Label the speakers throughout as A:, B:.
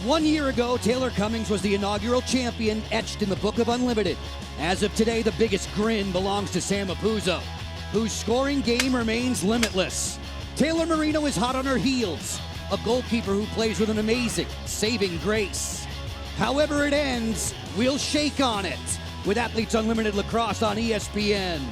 A: 1 year ago, Taylor Cummings was the inaugural champion, etched in the Book of Unlimited. As of today, the biggest grin belongs to Sam Apuzzo, whose scoring game remains limitless. Taylor Moreno is hot on her heels, a goalkeeper who plays with an amazing saving grace. However it ends, we'll shake on it with Athletes Unlimited Lacrosse on ESPN.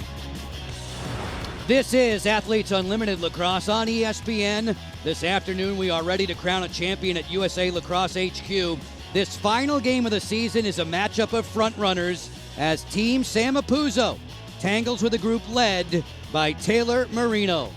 A: This is Athletes Unlimited Lacrosse on ESPN. This afternoon, we are ready to crown a champion at USA Lacrosse HQ. This final game of the season is a matchup of frontrunners as Team Sam Apuzzo tangles with a group led by Taylor Moreno.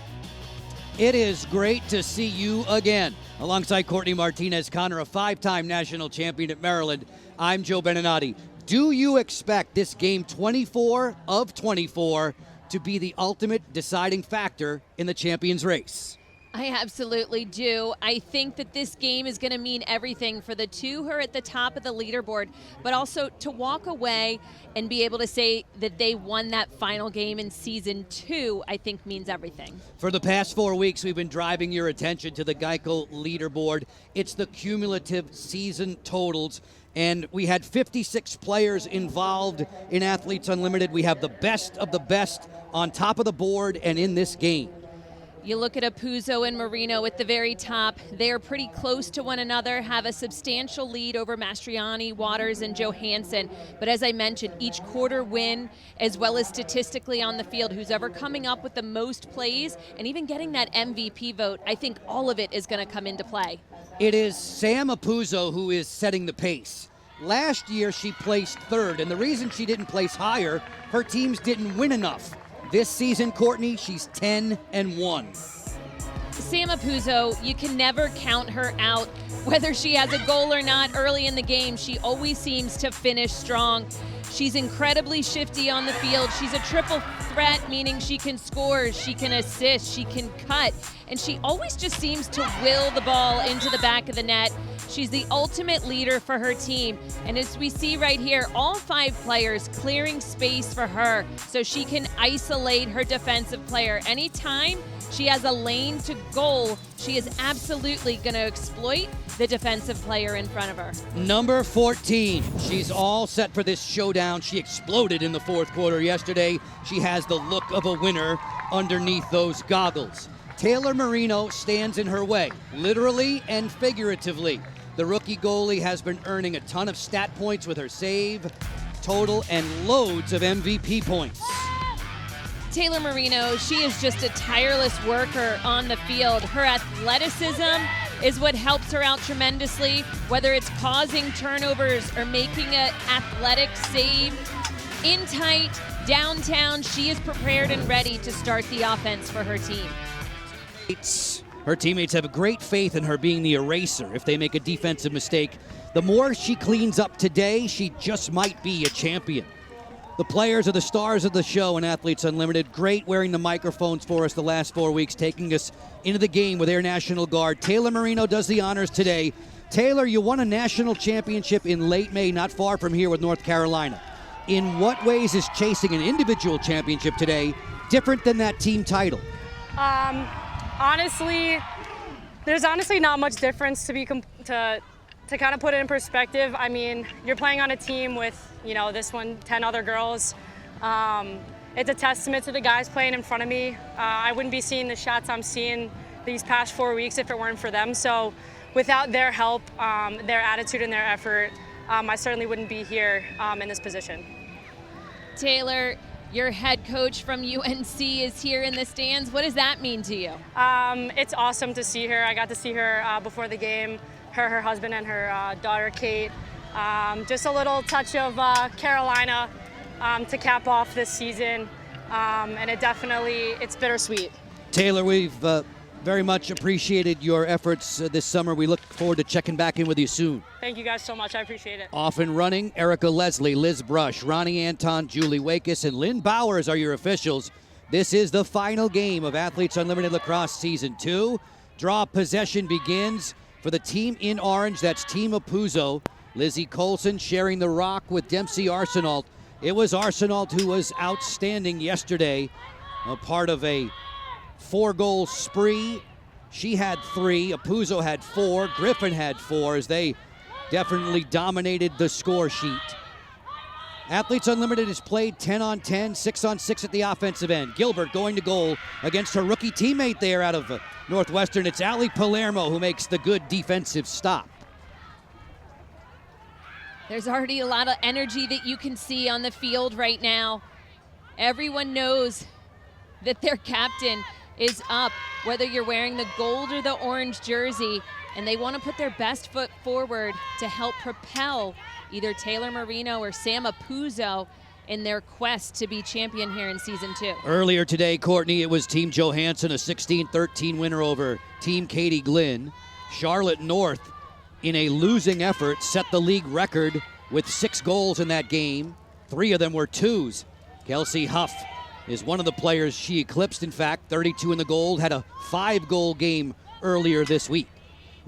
A: It is great to see you again. Alongside Courtney Martinez-Connor, a five-time national champion at Maryland, I'm Joe Beninati. Do you expect this game 24 of 24 to be the ultimate deciding factor in the champions race?
B: I absolutely do. I think that this game is going to mean everything for the two who are at the top of the leaderboard, but also to walk away and be able to say that they won that final game in season 2, I think means everything.
A: For the past 4 weeks, we've been driving your attention to the Geico leaderboard. It's the cumulative season totals, and we had 56 players involved in Athletes Unlimited. We have the best of the best on top of the board and in this game.
B: You look at Apuzzo and Moreno at the very top. They are pretty close to one another, have a substantial lead over Mastriani, Waters, and Johansson. But as I mentioned, each quarter win, as well as statistically on the field, who's ever coming up with the most plays and even getting that MVP vote, I think all of it is going to come into play.
A: It is Sam Apuzzo who is setting the pace. Last year, she placed third, and the reason she didn't place higher, her teams didn't win enough. This season, Courtney, she's 10-1.
B: Sam Apuzzo, you can never count her out. Whether she has a goal or not early in the game, she always seems to finish strong. She's incredibly shifty on the field. She's a triple threat, meaning she can score, she can assist, she can cut, and she always just seems to will the ball into the back of the net. She's the ultimate leader for her team. And as we see right here, all 5 players clearing space for her so she can isolate her defensive player. Anytime she has a lane to goal, she is absolutely going to exploit the defensive player in front of her.
A: Number 14, she's all set for this showdown. She exploded in the fourth quarter yesterday. She has the look of a winner underneath those goggles. Taylor Moreno stands in her way, literally and figuratively. The rookie goalie has been earning a ton of stat points with her save, total, and loads of MVP points.
B: Taylor Moreno, she is just a tireless worker on the field. Her athleticism is what helps her out tremendously, whether it's causing turnovers or making an athletic save. In tight, downtown, she is prepared and ready to start the offense for her team.
A: Her teammates have a great faith in her being the eraser if they make a defensive mistake. The more she cleans up today, she just might be a champion. The players are the stars of the show in Athletes Unlimited. Great wearing the microphones for us the last 4 weeks, taking us into the game with Air National Guard. Taylor Moreno does the honors today. Taylor, you won a national championship in late May, not far from here with North Carolina. In what ways is chasing an individual championship today different than that team title?
C: Honestly, there's honestly not much difference to kind of put it in perspective. I mean, you're playing on a team with, this one, 10 other girls. It's a testament to the guys playing in front of me. I wouldn't be seeing the shots I'm seeing these past 4 weeks if it weren't for them. So without their help, their attitude and their effort, I certainly wouldn't be here in this position.
B: Taylor, your head coach from UNC is here in the stands. What does that mean to you?
C: It's awesome to see her. I got to see her before the game, her husband, and her daughter, Kate. Just a little touch of Carolina to cap off this season, and it's bittersweet.
A: Taylor, we've very much appreciated your efforts this summer. We look forward to checking back in with you soon.
C: Thank you guys so much. I appreciate it.
A: Off and running, Erica Leslie, Liz Brush, Ronnie Anton, Julie Wakis, and Lynn Bowers are your officials. This is the final game of Athletes Unlimited Lacrosse Season 2. Draw possession begins for the team in orange. That's Team Apuzzo. Lizzie Colson sharing the rock with Dempsey Arsenault. It was Arsenault who was outstanding yesterday, a part of a 4-goal spree. She had 3, Apuzzo had 4, Griffin had 4 as they definitely dominated the score sheet. Athletes Unlimited has played 10 on 10, 6 on 6 at the offensive end. Gilbert going to goal against her rookie teammate there out of Northwestern. It's Ali Palermo who makes the good defensive stop.
B: There's already a lot of energy that you can see on the field right now. Everyone knows that their captain is up, whether you're wearing the gold or the orange jersey, and they want to put their best foot forward to help propel either Taylor Moreno or Sam Apuzzo in their quest to be champion here in season 2.
A: Earlier today, Courtney, it was Team Johansson, a 16-13 winner over Team Katie Glynn. Charlotte North, in a losing effort, set the league record with 6 goals in that game. 3 of them were twos. Kelsey Huff is one of the players she eclipsed, in fact, 32 in the goal, had a 5-goal game earlier this week.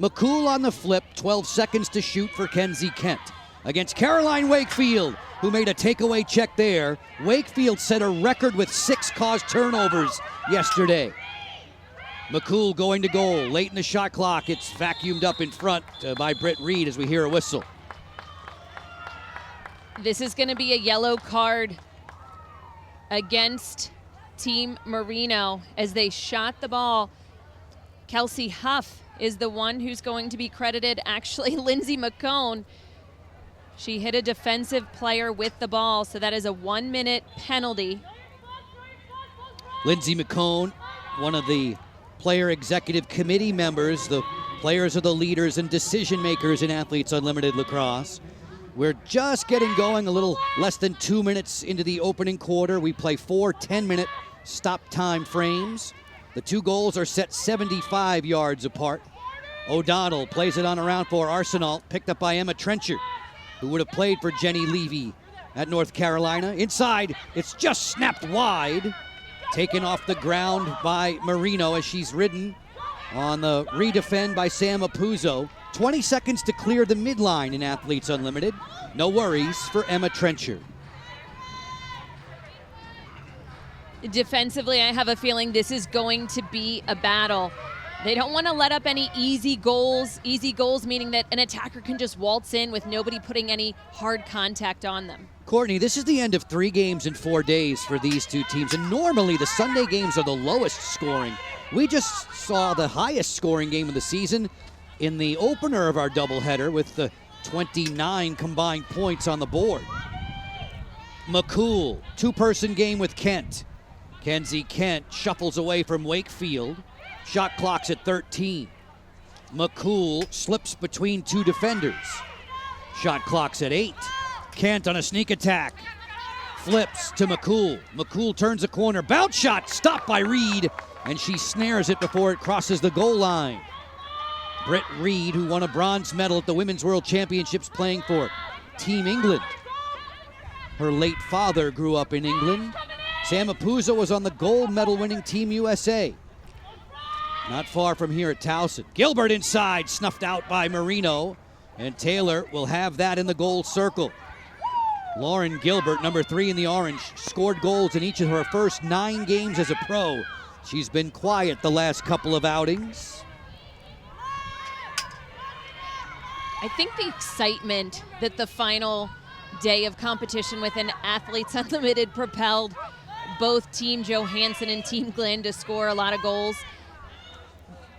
A: McCool on the flip, 12 seconds to shoot for Kenzie Kent against Caroline Wakefield, who made a takeaway check there. Wakefield set a record with 6 caused turnovers yesterday. McCool going to goal. Late in the shot clock, it's vacuumed up in front by Britt Reed as we hear a whistle.
B: This is going to be a yellow card against Team Moreno as they shot the ball. Kelsey Huff is the one who's going to be credited. Actually, Lindsay McCone, she hit a defensive player with the ball, so that is a 1-minute penalty.
A: Lindsay McCone, one of the player executive committee members. The players are the leaders and decision makers in Athletes Unlimited Lacrosse. We're just getting going, a little less than 2 minutes into the opening quarter. We play 4 10-minute stop time frames. The 2 goals are set 75 yards apart. O'Donnell plays it on around for Arsenal, picked up by Emma Trenchard, who would have played for Jenny Levy at North Carolina. Inside, it's just snapped wide. Taken off the ground by Moreno as she's ridden on the redefend by Sam Apuzzo. 20 seconds to clear the midline in Athletes Unlimited. No worries for Emma Trenchard.
B: Defensively, I have a feeling this is going to be a battle. They don't want to let up any easy goals. Easy goals meaning that an attacker can just waltz in with nobody putting any hard contact on them.
A: Courtney, this is the end of 3 games in 4 days for these 2 teams, and normally the Sunday games are the lowest scoring. We just saw the highest scoring game of the season in the opener of our doubleheader with the 29 combined points on the board. McCool, 2-person game with Kent. Kenzie Kent shuffles away from Wakefield. Shot clock's at 13. McCool slips between 2 defenders. Shot clock's at 8. Kent on a sneak attack. Flips to McCool. McCool turns a corner. Bounce shot stopped by Reed, and she snares it before it crosses the goal line. Britt Reed, who won a bronze medal at the Women's World Championships playing for Team England. Her late father grew up in England. Sam Apuzzo was on the gold medal-winning Team USA. Not far from here at Towson. Gilbert inside, snuffed out by Moreno, and Taylor will have that in the goal circle. Lauren Gilbert, number 3 in the orange, scored goals in each of her first 9 games as a pro. She's been quiet the last couple of outings.
B: I think the excitement that the final day of competition within Athletes Unlimited propelled both Team Johansson and Team Glynn to score a lot of goals.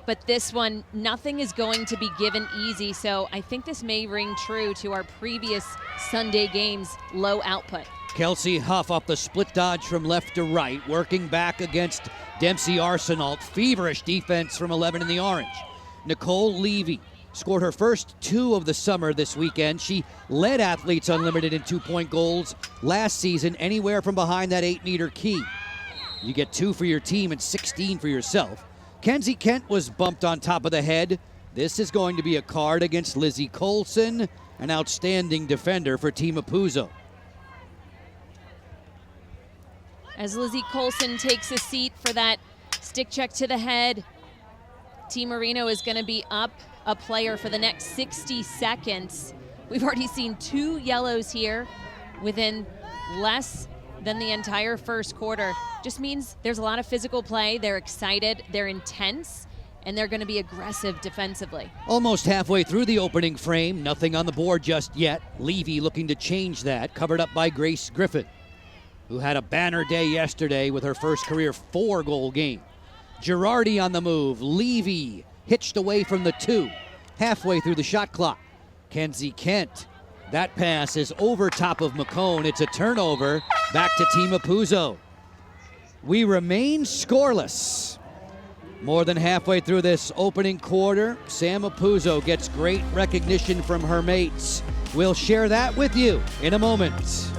B: But this one, nothing is going to be given easy, so I think this may ring true to our previous Sunday games' low output.
A: Kelsey Huff off the split dodge from left to right, working back against Dempsey Arsenault. Feverish defense from 11 in the orange. Nicole Levy scored her first 2 of the summer this weekend. She led Athletes Unlimited in 2-point goals last season, anywhere from behind that 8-meter key. You get 2 for your team and 16 for yourself. Kenzie Kent was bumped on top of the head. This is going to be a card against Lizzie Colson, an outstanding defender for Team Apuzzo.
B: As Lizzie Colson takes a seat for that stick check to the head, Team Moreno is going to be up a player for the next 60 seconds. We've already seen 2 yellows here within less than the entire first quarter. Just means there's a lot of physical play. They're excited, they're intense, and they're going to be aggressive defensively.
A: Almost halfway through the opening frame, nothing on the board just yet. Levy looking to change that, covered up by Grace Griffin, who had a banner day yesterday with her first career 4-goal game. Girardi on the move. Levy hitched away from the 2, halfway through the shot clock. Kenzie Kent. That pass is over top of McCone. It's a turnover. Back to Team Apuzzo. We remain scoreless. More than halfway through this opening quarter, Sam Apuzzo gets great recognition from her mates. We'll share that with you in a moment.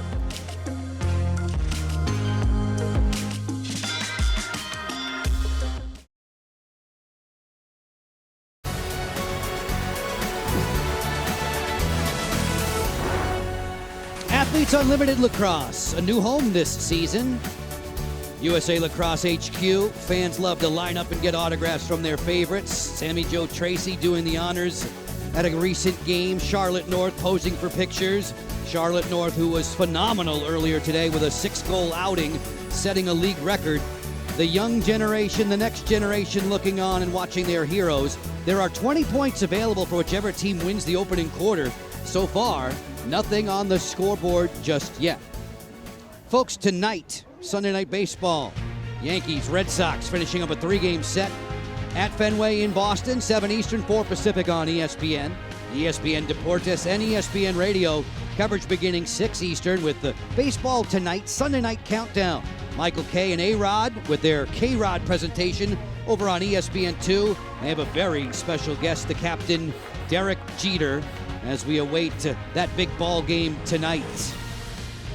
A: Athletes Unlimited Lacrosse, a new home this season. USA Lacrosse HQ, fans love to line up and get autographs from their favorites. Sammy Joe Tracy doing the honors at a recent game. Charlotte North posing for pictures. Charlotte North, who was phenomenal earlier today with a 6-goal outing, setting a league record. The young generation, the next generation looking on and watching their heroes. There are 20 points available for whichever team wins the opening quarter. So far, nothing on the scoreboard just yet. Folks, tonight, Sunday Night Baseball. Yankees, Red Sox finishing up a 3-game set at Fenway in Boston, 7 Eastern, 4 Pacific on ESPN. ESPN Deportes and ESPN Radio. Coverage beginning 6 Eastern with the Baseball Tonight Sunday Night Countdown. Michael Kay and A-Rod with their K-Rod presentation over on ESPN2. They have a very special guest, the captain, Derek Jeter, as we await that big ball game tonight.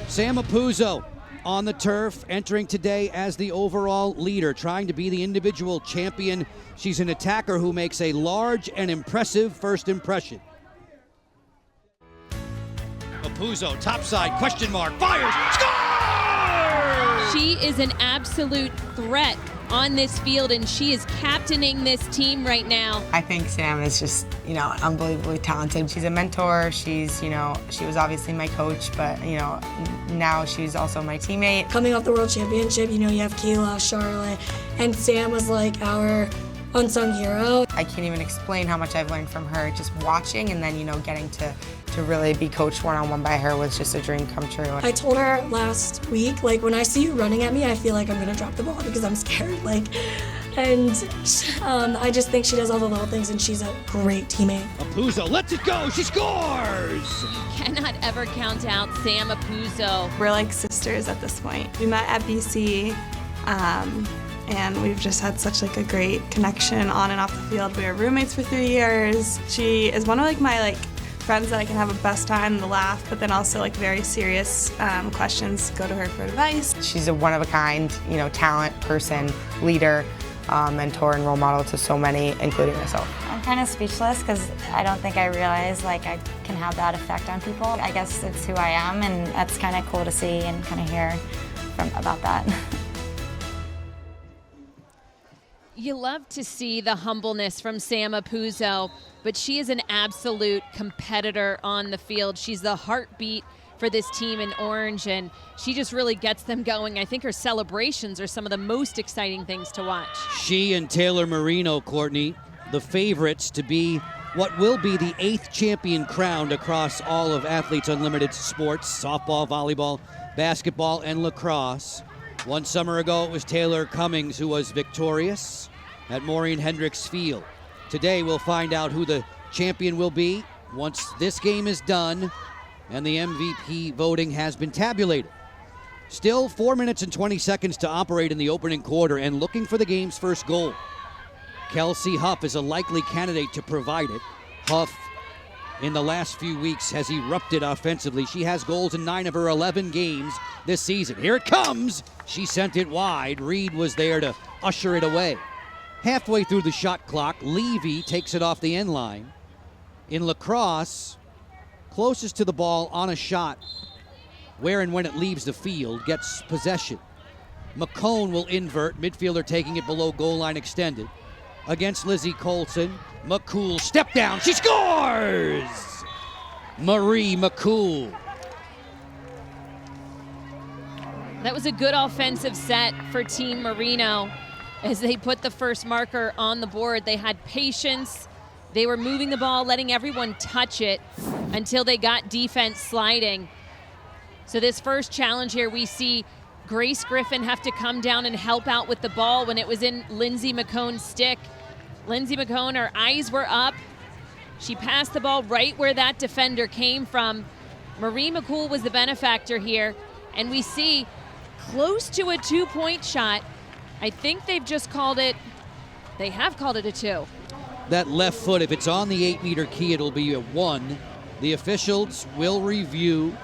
A: Sam Apuzzo on the turf, entering today as the overall leader, trying to be the individual champion. She's an attacker who makes a large and impressive first impression. Apuzzo, topside, question mark, fires, scores!
B: She is an absolute threat on this field, and she is captaining this team right now.
D: I think Sam is just, unbelievably talented. She's a mentor. She's, she was obviously my coach, but, now she's also my teammate.
E: Coming off the World Championship, you have Kayla, Charlotte, and Sam was like our unsung hero.
D: I can't even explain how much I've learned from her just watching, and then, getting to really be coached one-on-one by her was just a dream come true.
E: I told her last week, when I see you running at me, I feel like I'm gonna drop the ball because I'm scared, and I just think she does all the little things, and she's a great teammate.
A: Apuzzo lets it go, she scores!
B: You cannot ever count out Sam Apuzzo.
F: We're like sisters at this point. We met at BC, and we've just had such a great connection on and off the field. We were roommates for 3 years. She is one of my friends that I can have a best time and laugh, but then also very serious questions, go to her for advice.
D: She's a one-of-a-kind, talent, person, leader, mentor, and role model to so many, including myself.
G: I'm kind of speechless because I don't think I realize I can have that effect on people. I guess it's who I am, and that's kind of cool to see and kind of hear about that.
B: You love to see the humbleness from Sam Apuzzo, but she is an absolute competitor on the field. She's the heartbeat for this team in orange, and she just really gets them going. I think her celebrations are some of the most exciting things to watch.
A: She and Taylor Moreno, Courtney, the favorites to be what will be the 8th champion crowned across all of Athletes Unlimited sports, softball, volleyball, basketball, and lacrosse. One summer ago, it was Taylor Cummings who was victorious at Maureen Hendricks Field. Today, we'll find out who the champion will be once this game is done and the MVP voting has been tabulated. Still 4 minutes and 20 seconds to operate in the opening quarter, and looking for the game's first goal. Kelsey Huff is a likely candidate to provide it. Huff, in the last few weeks, has erupted offensively. She has goals in 9 of her 11 games this season. Here it comes. She sent it wide. Reed was there to usher it away. Halfway through the shot clock, Levy takes it off the end line. In lacrosse, closest to the ball on a shot, where and when it leaves the field, gets possession. McCone will invert, midfielder taking it below goal line extended. Against Lizzie Colson, McCool, step down, she scores! Marie McCool.
B: That was a good offensive set for Team Moreno. as they put the first marker on the board. They had patience. They were moving the ball, letting everyone touch it until they got defense sliding. So this first challenge here, we see Grace Griffin have to come down and help out with the ball when it was in Lindsay McCone's stick. Lindsay McCone, her eyes were up. She passed the ball right where that defender came from. Marie McCool was the benefactor here, and we see close to a 2-point shot. I think they've just called it, they have called it a 2.
A: That left foot, if it's on the 8-meter key, it'll be a 1. The officials will review.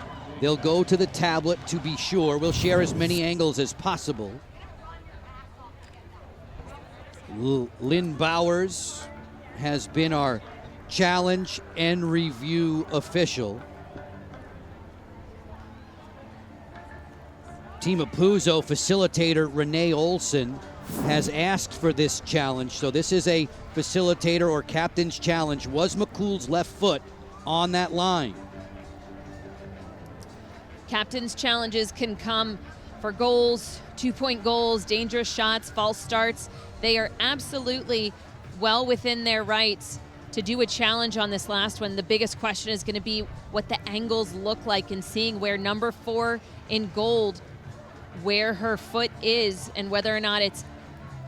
A: They'll go to the tablet to be sure. We'll share as many angles as possible. Lynn Bowers has been our challenge and review official. Team Apuzzo facilitator Renee Olson has asked for this challenge. So this is a facilitator or captain's challenge. Was McCool's left foot on that line?
B: Captain's challenges can come for goals, 2-point goals, dangerous shots, false starts. They are absolutely well within their rights to do a challenge on this last one. The biggest question is going to be what the angles look like and seeing where number 4 in gold, where her foot is, and whether or not it's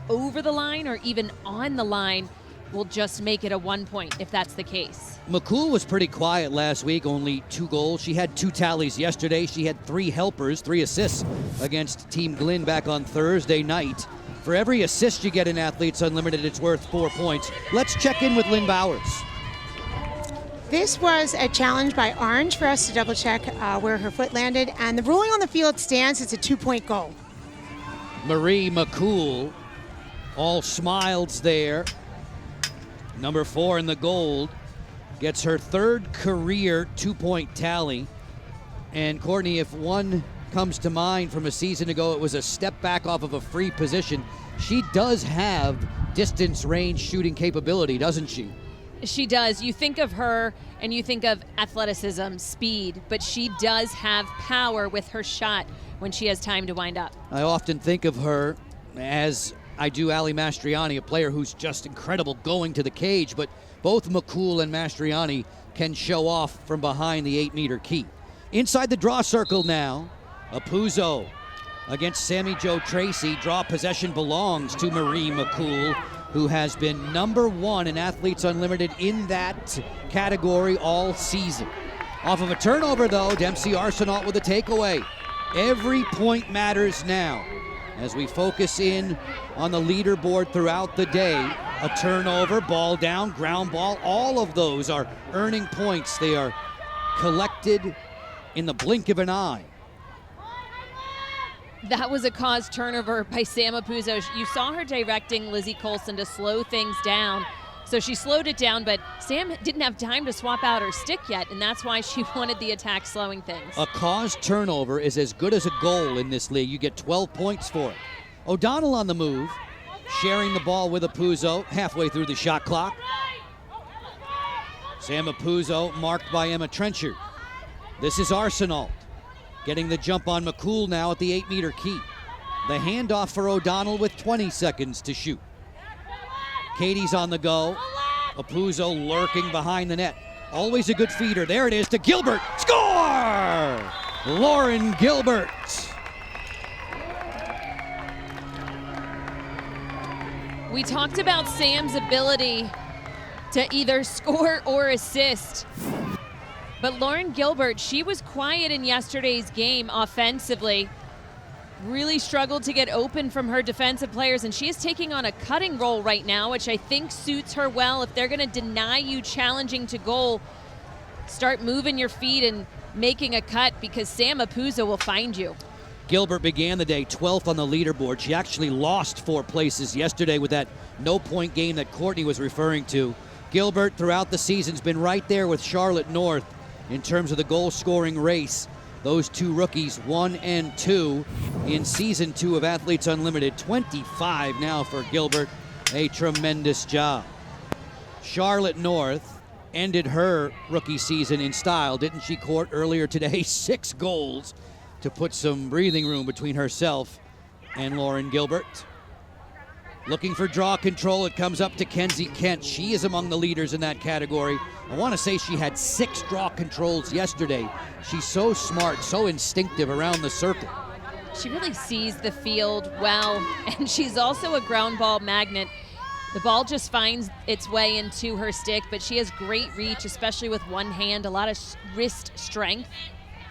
B: over the line or even on the line will just make it a 1 point if that's the case.
A: McCool was pretty quiet last week, only 2 goals. She had 2 tallies yesterday. She had 3 helpers, 3 assists against Team Glenn back on Thursday night. For every assist you get in Athletes Unlimited, it's worth 4 points. Let's check in with Lynn Bowers.
H: This was a challenge by Orange for us to double check where her foot landed, and the ruling on the field stands. It's a 2-point goal.
A: Marie McCool, all smiles there. Number 4 in the gold, gets her 3rd career 2-point tally. And Courtney, if one comes to mind from a season ago, it was a step back off of a free position. She does have distance range shooting capability, doesn't she?
B: She does. You think of her and you think of athleticism, speed, but she does have power with her shot when she has time to wind up.
A: I often think of her as I do Ali Mastriani, a player who's just incredible going to the cage, but both McCool and Mastriani can show off from behind the 8-meter key. Inside the draw circle now, Apuzzo against Sammy Jo Tracy. Draw possession belongs to Marie McCool, who has been number 1 in Athletes Unlimited in that category all season. Off of a turnover, though, Dempsey Arsenault with a takeaway. Every point matters now as we focus in on the leaderboard throughout the day. A turnover, ball down, ground ball, all of those are earning points. They are collected in the blink of an eye.
B: That was a caused turnover by Sam Apuzzo. You saw her directing Lizzie Colson to slow things down. So she slowed it down, but Sam didn't have time to swap out her stick yet, and that's why she wanted the attack slowing things.
A: A caused turnover is as good as a goal in this league. You get 12 points for it. O'Donnell on the move, sharing the ball with Apuzzo halfway through the shot clock. Sam Apuzzo marked by Emma Trenchard. This is Arsenault getting the jump on McCool now at the 8-meter key. The handoff for O'Donnell with 20 seconds to shoot. Katie's on the go. Apuzzo lurking behind the net. Always a good feeder. There it is to Gilbert. Score! Lauren Gilbert.
B: We talked about Sam's ability to either score or assist. But Lauren Gilbert, she was quiet in yesterday's game offensively. Really struggled to get open from her defensive players, and she is taking on a cutting role right now, which I think suits her well. If they're going to deny you challenging to goal, start moving your feet and making a cut, because Sam Apuzzo will find you.
A: Gilbert began the day 12th on the leaderboard. She actually lost 4 places yesterday with that no-point game that Courtney was referring to. Gilbert, throughout the season, has been right there with Charlotte North in terms of the goal-scoring race. Those 2 rookies, 1 and 2, in Season 2 of Athletes Unlimited. 25 now for Gilbert. A tremendous job. Charlotte North ended her rookie season in style, didn't she, Court, earlier today? 6 goals to put some breathing room between herself and Lauren Gilbert. Looking for draw control, it comes up to Kenzie Kent. She is among the leaders in that category. I want to say she had 6 draw controls yesterday. She's so smart, so instinctive around the circle.
B: She really sees the field well, and she's also a ground ball magnet. The ball just finds its way into her stick, but she has great reach, especially with one hand, a lot of wrist strength.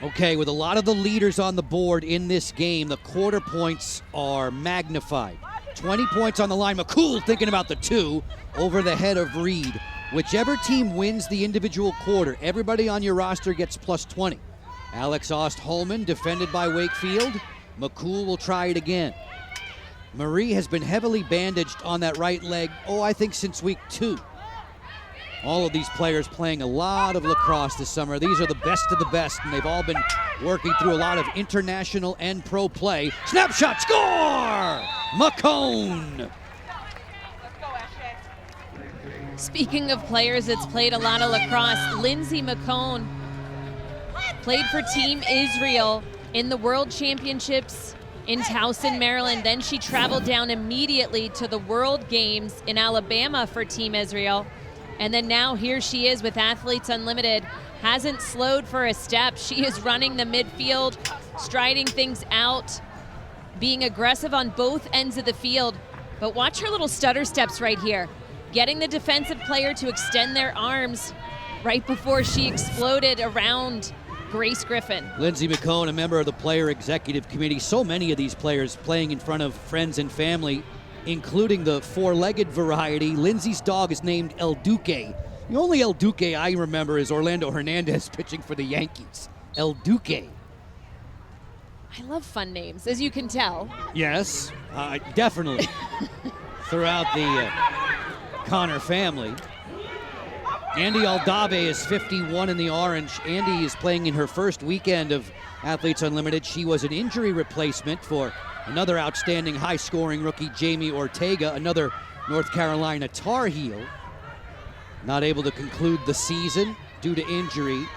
A: Okay, with a lot of the leaders on the board in this game, the quarter points are magnified. 20 points on the line. McCool thinking about the 2 over the head of Reed. Whichever team wins the individual quarter, everybody on your roster gets plus 20. Alex Ost-Holman defended by Wakefield. McCool will try it again. Marie has been heavily bandaged on that right leg, I think since week 2. All of these players playing a lot of lacrosse this summer. These are the best of the best, and they've all been working through a lot of international and pro play. Snapshot, score! McCone!
B: Speaking of players that's played a lot of lacrosse, Lindsay McCone played for Team Israel in the World Championships in Towson, Maryland. Then she traveled down immediately to the World Games in Alabama for Team Israel. And then now here she is with Athletes Unlimited. Hasn't slowed for a step. She is running the midfield, striding things out, being aggressive on both ends of the field. But watch her little stutter steps right here. Getting the defensive player to extend their arms right before she exploded around Grace Griffin.
A: Lindsay McCone, a member of the player executive committee. So many of these players playing in front of friends and family, including the 4-legged variety. Lindsay's dog is named El Duque. The only El Duque I remember is Orlando Hernandez pitching for the Yankees. El Duque.
B: I love fun names, as you can tell.
A: Yes, definitely. Throughout the Connor family. Andy Aldave is 51 in the orange. Andy is playing in her first weekend of Athletes Unlimited. She was an injury replacement for another outstanding high-scoring rookie, Jamie Ortega, another North Carolina Tar Heel. Not able to conclude the season due to injury.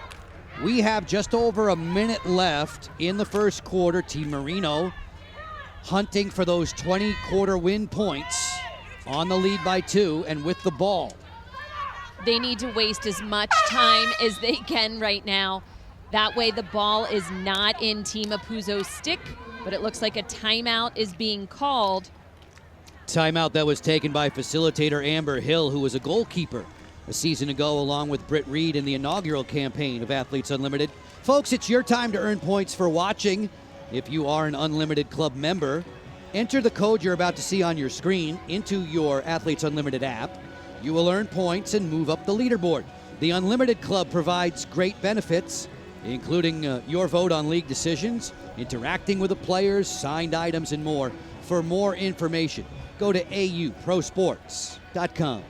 A: We have just over a minute left in the first quarter. Team Moreno hunting for those 20 quarter win points, on the lead by 2 and with the ball.
B: They need to waste as much time as they can right now. That way the ball is not in Team Apuzzo's stick, but it looks like a timeout is being called.
A: Timeout that was taken by facilitator Amber Hill, who was a goalkeeper a season ago along with Britt Reed in the inaugural campaign of Athletes Unlimited. Folks, it's your time to earn points for watching. If you are an Unlimited Club member, enter the code you're about to see on your screen into your Athletes Unlimited app. You will earn points and move up the leaderboard. The Unlimited Club provides great benefits, including your vote on league decisions, interacting with the players, signed items, and more. For more information, go to auprosports.com.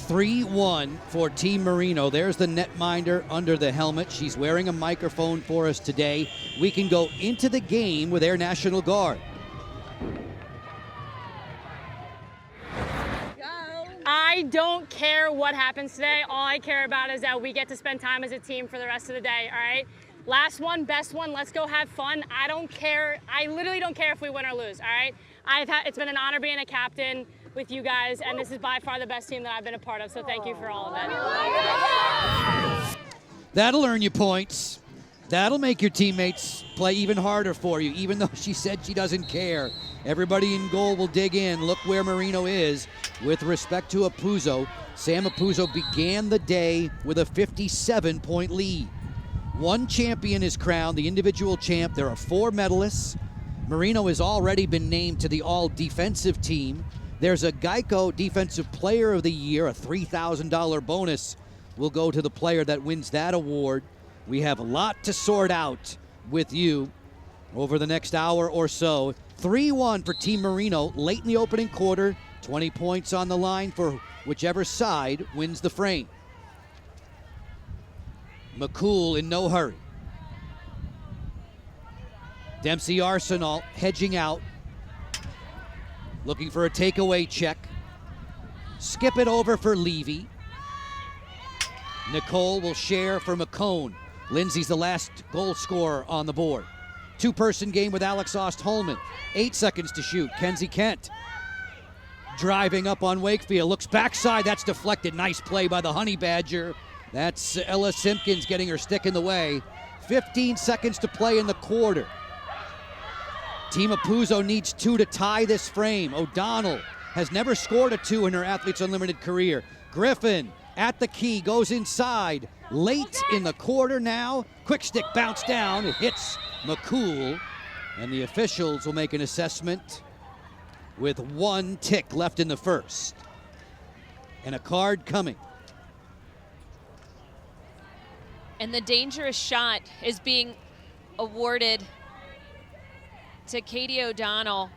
A: 3-1 for Team Moreno. There's the netminder under the helmet. She's wearing a microphone for us today. We can go into the game with Air National Guard.
C: I don't care what happens today. All I care about is that we get to spend time as a team for the rest of the day, all right? Last one, best one, let's go have fun. I don't care. I literally don't care if we win or lose, all right? It's been an honor being a captain with you guys, and this is by far the best team that I've been a part of, so thank you for all of that.
A: That'll earn you points. That'll make your teammates play even harder for you, even though she said she doesn't care. Everybody in goal will dig in. Look where Moreno is with respect to Apuzzo. Sam Apuzzo began the day with a 57-point lead. One champion is crowned, the individual champ. There are 4 medalists. Moreno has already been named to the all-defensive team. There's a Geico Defensive Player of the Year. A $3,000 bonus will go to the player that wins that award. We have a lot to sort out with you over the next hour or so. 3-1 for Team Moreno late in the opening quarter. 20 points on the line for whichever side wins the frame. McCool in no hurry. Dempsey Arsenal hedging out. Looking for a takeaway check. Skip it over for Levy. Nicole will share for McCone. Lindsay's the last goal scorer on the board. Two-person game with Alex Ost-Holman. 8 seconds to shoot. Kenzie Kent driving up on Wakefield. Looks backside. That's deflected. Nice play by the Honey Badger. That's Ella Simpkins getting her stick in the way. 15 seconds to play in the quarter. Team Apuzzo needs 2 to tie this frame. O'Donnell has never scored a 2 in her Athletes Unlimited career. Griffin at the key, goes inside. Late in the quarter now. Quick stick bounce down. It hits McCool. And the officials will make an assessment with 1 tick left in the first. And a card coming.
B: And the dangerous shot is being awarded to Katie O'Donnell.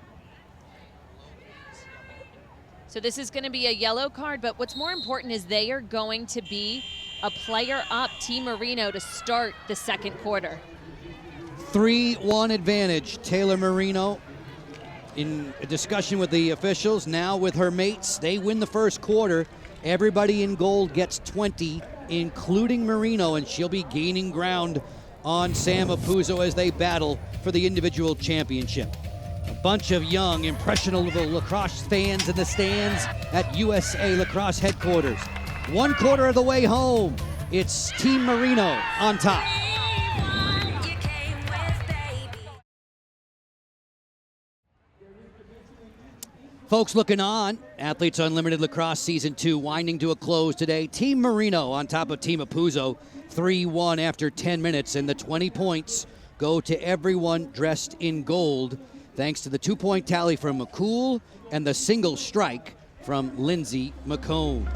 B: So this is going to be a yellow card, but what's more important is they are going to be a player up, Team Moreno, to start the second quarter.
A: 3-1 advantage. Taylor Moreno in a discussion with the officials, now with her mates. They win the first quarter. Everybody in gold gets 20, including Moreno, and she'll be gaining ground on Sam Apuzzo as they battle for the individual championship. A bunch of young, impressionable lacrosse fans in the stands at USA Lacrosse headquarters. 1 quarter of the way home. It's Team Moreno on top. Folks looking on, Athletes Unlimited Lacrosse Season 2 winding to a close today. Team Moreno on top of Team Apuzzo, 3-1 after 10 minutes, and the 20 points go to everyone dressed in gold, thanks to the 2-point tally from McCool and the single strike from Lindsay McCone.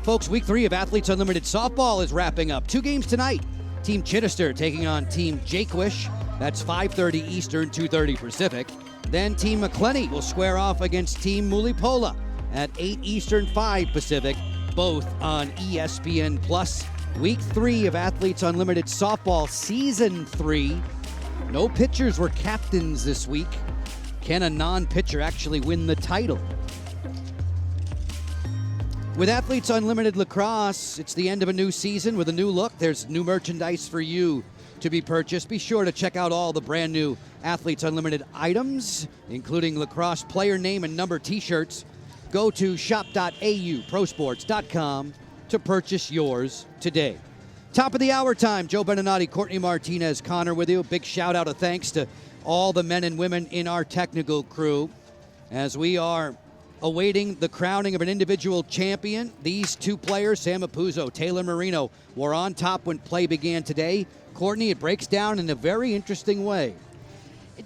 A: Folks, Week 3 of Athletes Unlimited Softball is wrapping up. 2 games tonight. Team Chittister taking on Team Jakewish. That's 5:30 Eastern, 2:30 Pacific. Then Team McClenny will square off against Team Mulipola at 8 Eastern, 5 Pacific, both on ESPN+. Week 3 of Athletes Unlimited Softball Season 3. No pitchers were captains this week. Can a non-pitcher actually win the title? With Athletes Unlimited Lacrosse, it's the end of a new season with a new look. There's new merchandise for you to be purchased. Be sure to check out all the brand new Athletes Unlimited items, including lacrosse player name and number t-shirts. Go to shop.auprosports.com to purchase yours today. Top of the hour time, Joe Beninati, Courtney Martinez, Connor with you. Big shout out of thanks to all the men and women in our technical crew as we are awaiting the crowning of an individual champion. These 2 players, Sam Apuzzo, Taylor Moreno, were on top when play began today. Courtney, it breaks down in a very interesting way.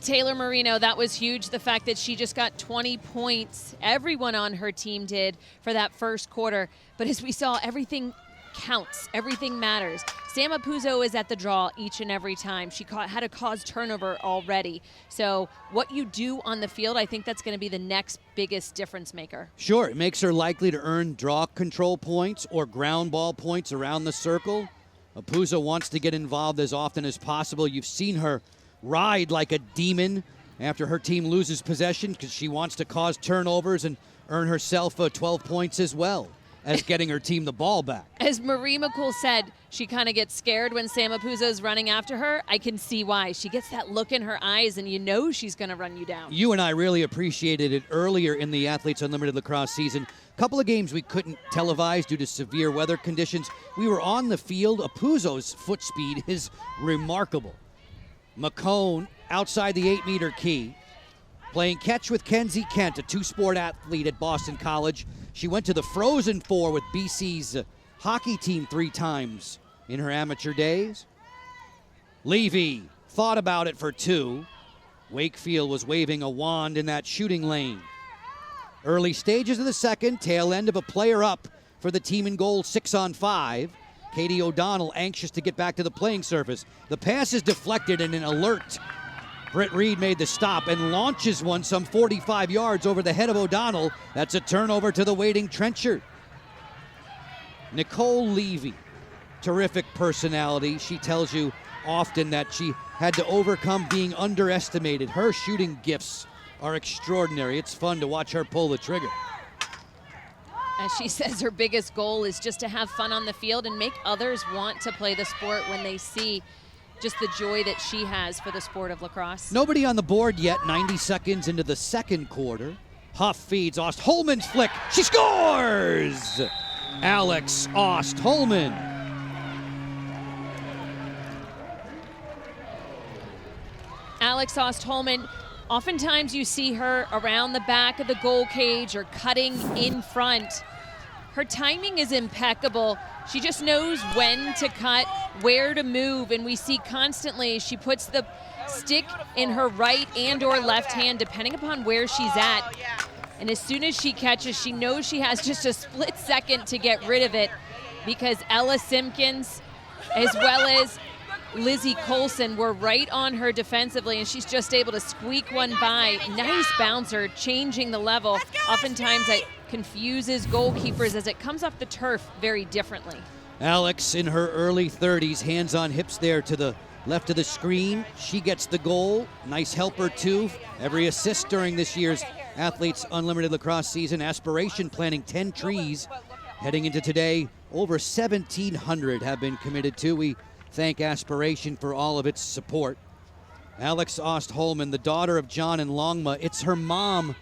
B: Taylor Moreno, that was huge. The fact that she just got 20 points, everyone on her team did for that first quarter. But as we saw, everything counts. Everything matters. Sam Apuzzo is at the draw each and every time. She had a caused turnover already. So what you do on the field, I think that's going to be the next biggest difference maker.
A: Sure, it makes her likely to earn draw control points or ground ball points around the circle. Apuzzo wants to get involved as often as possible. You've seen her ride like a demon after her team loses possession because she wants to cause turnovers and earn herself 12 points as well as getting her team the ball back.
B: As Marie McCool said, she kind of gets scared when Sam Apuzzo's running after her. I can see why. She gets that look in her eyes, and you know she's going to run you down.
A: You and I really appreciated it earlier in the Athletes Unlimited Lacrosse season. A couple of games we couldn't televise due to severe weather conditions. We were on the field. Apuzzo's foot speed is remarkable. McCone outside the 8-meter key, playing catch with Kenzie Kent, a 2-sport athlete at Boston College. She went to the Frozen Four with BC's hockey team 3 times in her amateur days. Levy thought about it for 2. Wakefield was waving a wand in that shooting lane. Early stages of the second, tail end of a player up for the team in goal, 6-on-5. Katie O'Donnell anxious to get back to the playing surface. The pass is deflected and an alert. Britt Reed made the stop and launches one some 45 yards over the head of O'Donnell. That's a turnover to the waiting Trenchard. Nicole Levy, terrific personality. She tells you often that she had to overcome being underestimated. Her shooting gifts are extraordinary. It's fun to watch her pull the trigger.
B: As she says, her biggest goal is just to have fun on the field and make others want to play the sport when they see just the joy that she has for the sport of lacrosse.
A: Nobody on the board yet, 90 seconds into the second quarter. Huff feeds Ost. Holman's flick. She scores! Alex Ost Holman.
B: Alex Ost Holman, oftentimes you see her around the back of the goal cage or cutting in front. Her timing is impeccable. She just knows when to cut, where to move, and we see constantly she puts the stick in her right and or left hand, depending upon where she's at. And as soon as she catches, she knows she has just a split second to get rid of it, because Ella Simpkins, as well as Lizzie Colson, were right on her defensively, and she's just able to squeak one by. Nice bouncer, changing the level. Oftentimes that confuses goalkeepers as it comes off the turf very differently.
A: Alex in her early 30s, hands on hips there to the left of the screen. She gets the goal. Nice helper too. Every assist during this year's Athletes Unlimited Lacrosse season. Aspiration planting 10 trees. Heading into today, over 1,700 have been committed to. We thank Aspiration for all of its support. Alex Ost Holman, the daughter of John and Longma. It's her mom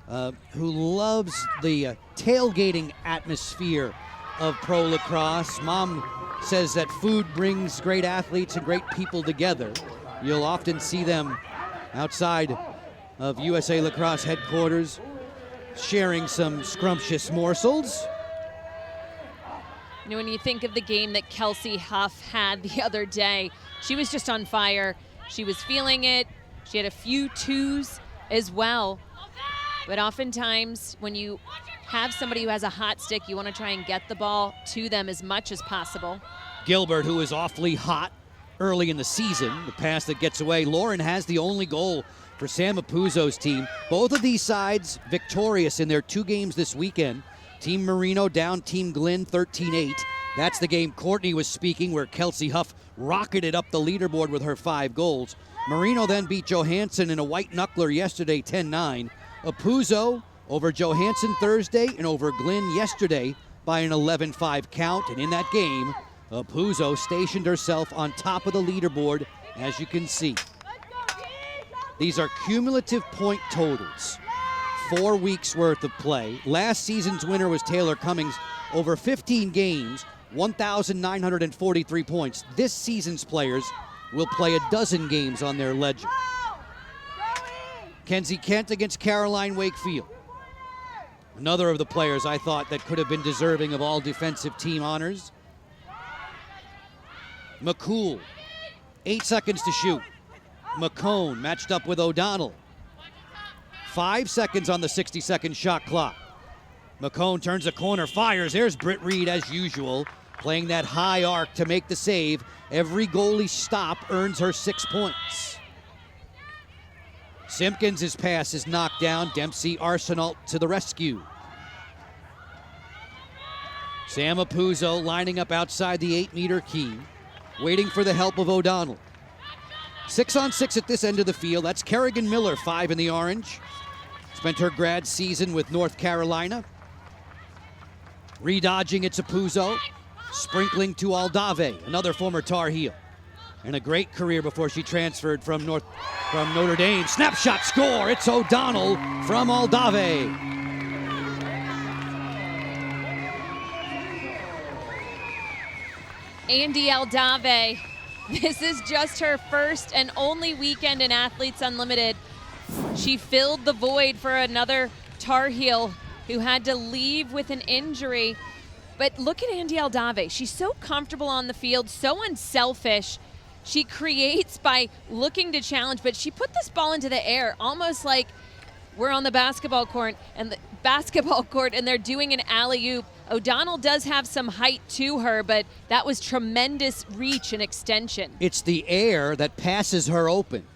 A: who loves the tailgating atmosphere of pro lacrosse. Mom says that food brings great athletes and great people together. You'll often see them outside of USA Lacrosse headquarters sharing some scrumptious morsels.
B: You know, when you think of the game that Kelsey Huff had the other day, she was just on fire. She was feeling it. She had a few twos as well. But oftentimes when you have somebody who has a hot stick, you want to try and get the ball to them as much as possible.
A: Gilbert, who is awfully hot early in the season, the pass that gets away. Lauren has the only goal for Sam Apuzzo's team. Both of these sides victorious in their 2 games this weekend. Team Moreno down Team Glenn 13-8. That's the game Courtney was speaking, where Kelsey Huff rocketed up the leaderboard with her 5 goals. Moreno then beat Johansson in a white knuckler yesterday 10-9. Apuzzo over Johansson Thursday and over Glenn yesterday by an 11-5 count. And in that game, Apuzzo stationed herself on top of the leaderboard, as you can see. These are cumulative point totals. 4 weeks worth of play. Last season's winner was Taylor Cummings. Over 15 games, 1,943 points. This season's players will play a dozen games on their ledger. Kenzie Kent against Caroline Wakefield. Another of the players I thought that could have been deserving of all defensive team honors. McCool, 8 seconds to shoot. McCone matched up with O'Donnell. 5 seconds on the 60-second shot clock. McCone turns a corner, fires. There's Britt Reed as usual, playing that high arc to make the save. Every goalie stop earns her 6 points. Simpkins' pass is knocked down. Dempsey Arsenault to the rescue. Sam Apuzzo lining up outside the 8-meter key, waiting for the help of O'Donnell. 6-on-6 at this end of the field. That's Kerrigan Miller, 5 in the orange. Spent her grad season with North Carolina. Redodging, it's Apuzzo. Sprinkling to Aldave, another former Tar Heel. And a great career before she transferred from Notre Dame. Snapshot score, it's O'Donnell from Aldave.
B: Andy Aldave, this is just her first and only weekend in Athletes Unlimited. She filled the void for another Tar Heel who had to leave with an injury. But look at Andy Aldave. She's so comfortable on the field, so unselfish. She creates by looking to challenge, but she put this ball into the air almost like we're on the basketball court and they're doing an alley-oop. O'Donnell does have some height to her, but that was tremendous reach and extension.
A: It's the air that passes her open.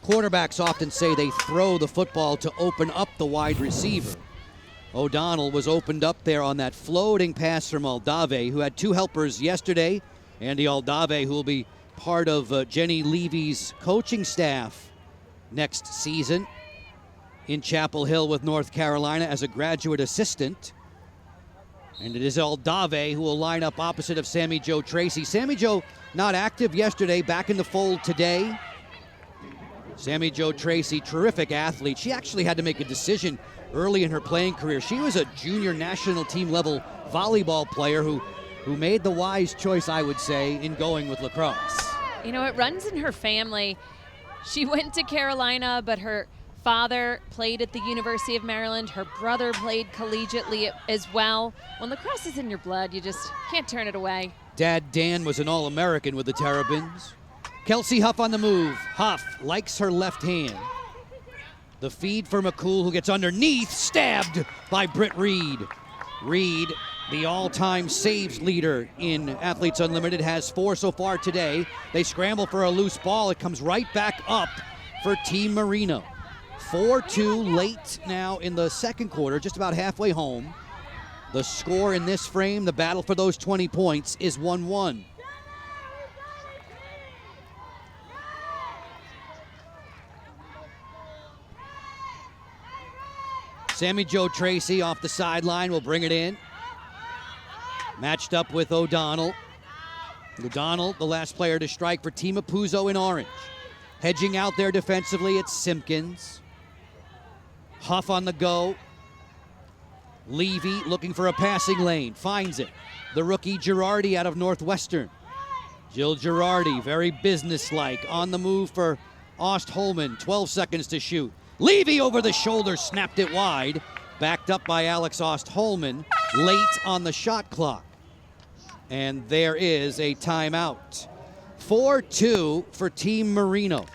A: Quarterbacks often say they throw the football to open up the wide receiver. O'Donnell was opened up there on that floating pass from Aldave, who had 2 helpers yesterday. Andy Aldave, who will be part of Jenny Levy's coaching staff next season in Chapel Hill with North Carolina as a graduate assistant. And it is Aldave who will line up opposite of Sammy Jo Tracy. Sammy Jo not active yesterday, back in the fold today. Sammy Jo Tracy, terrific athlete. She actually had to make a decision early in her playing career. She was a junior national team level volleyball player who made the wise choice, I would say, in going with lacrosse.
B: You know, it runs in her family. She went to Carolina, but her father played at the University of Maryland. Her brother played collegiately as well. When lacrosse is in your blood, you just can't turn it away.
A: Dad Dan was an All-American with the Terrapins. Kelsey Huff on the move. Huff likes her left hand. The feed for McCool, who gets underneath, stabbed by Britt Reed. Reed, the all-time saves leader in Athletes Unlimited, has 4 so far today. They scramble for a loose ball. It comes right back up for Team Moreno. 4-2 late now in the second quarter, just about halfway home. The score in this frame, the battle for those 20 points, is 1-1. Sammy Jo Tracy off the sideline will bring it in. Matched up with O'Donnell. O'Donnell, the last player to strike for Team Apuzzo in orange. Hedging out there defensively, it's Simpkins. Huff on the go. Levy looking for a passing lane, finds it. The rookie Girardi out of Northwestern. Jill Girardi, very businesslike, on the move for Ostholman. 12 seconds to shoot. Levy over the shoulder, snapped it wide. Backed up by Alex Ostholman, late on the shot clock. And there is a timeout. 4-2 for Team Moreno.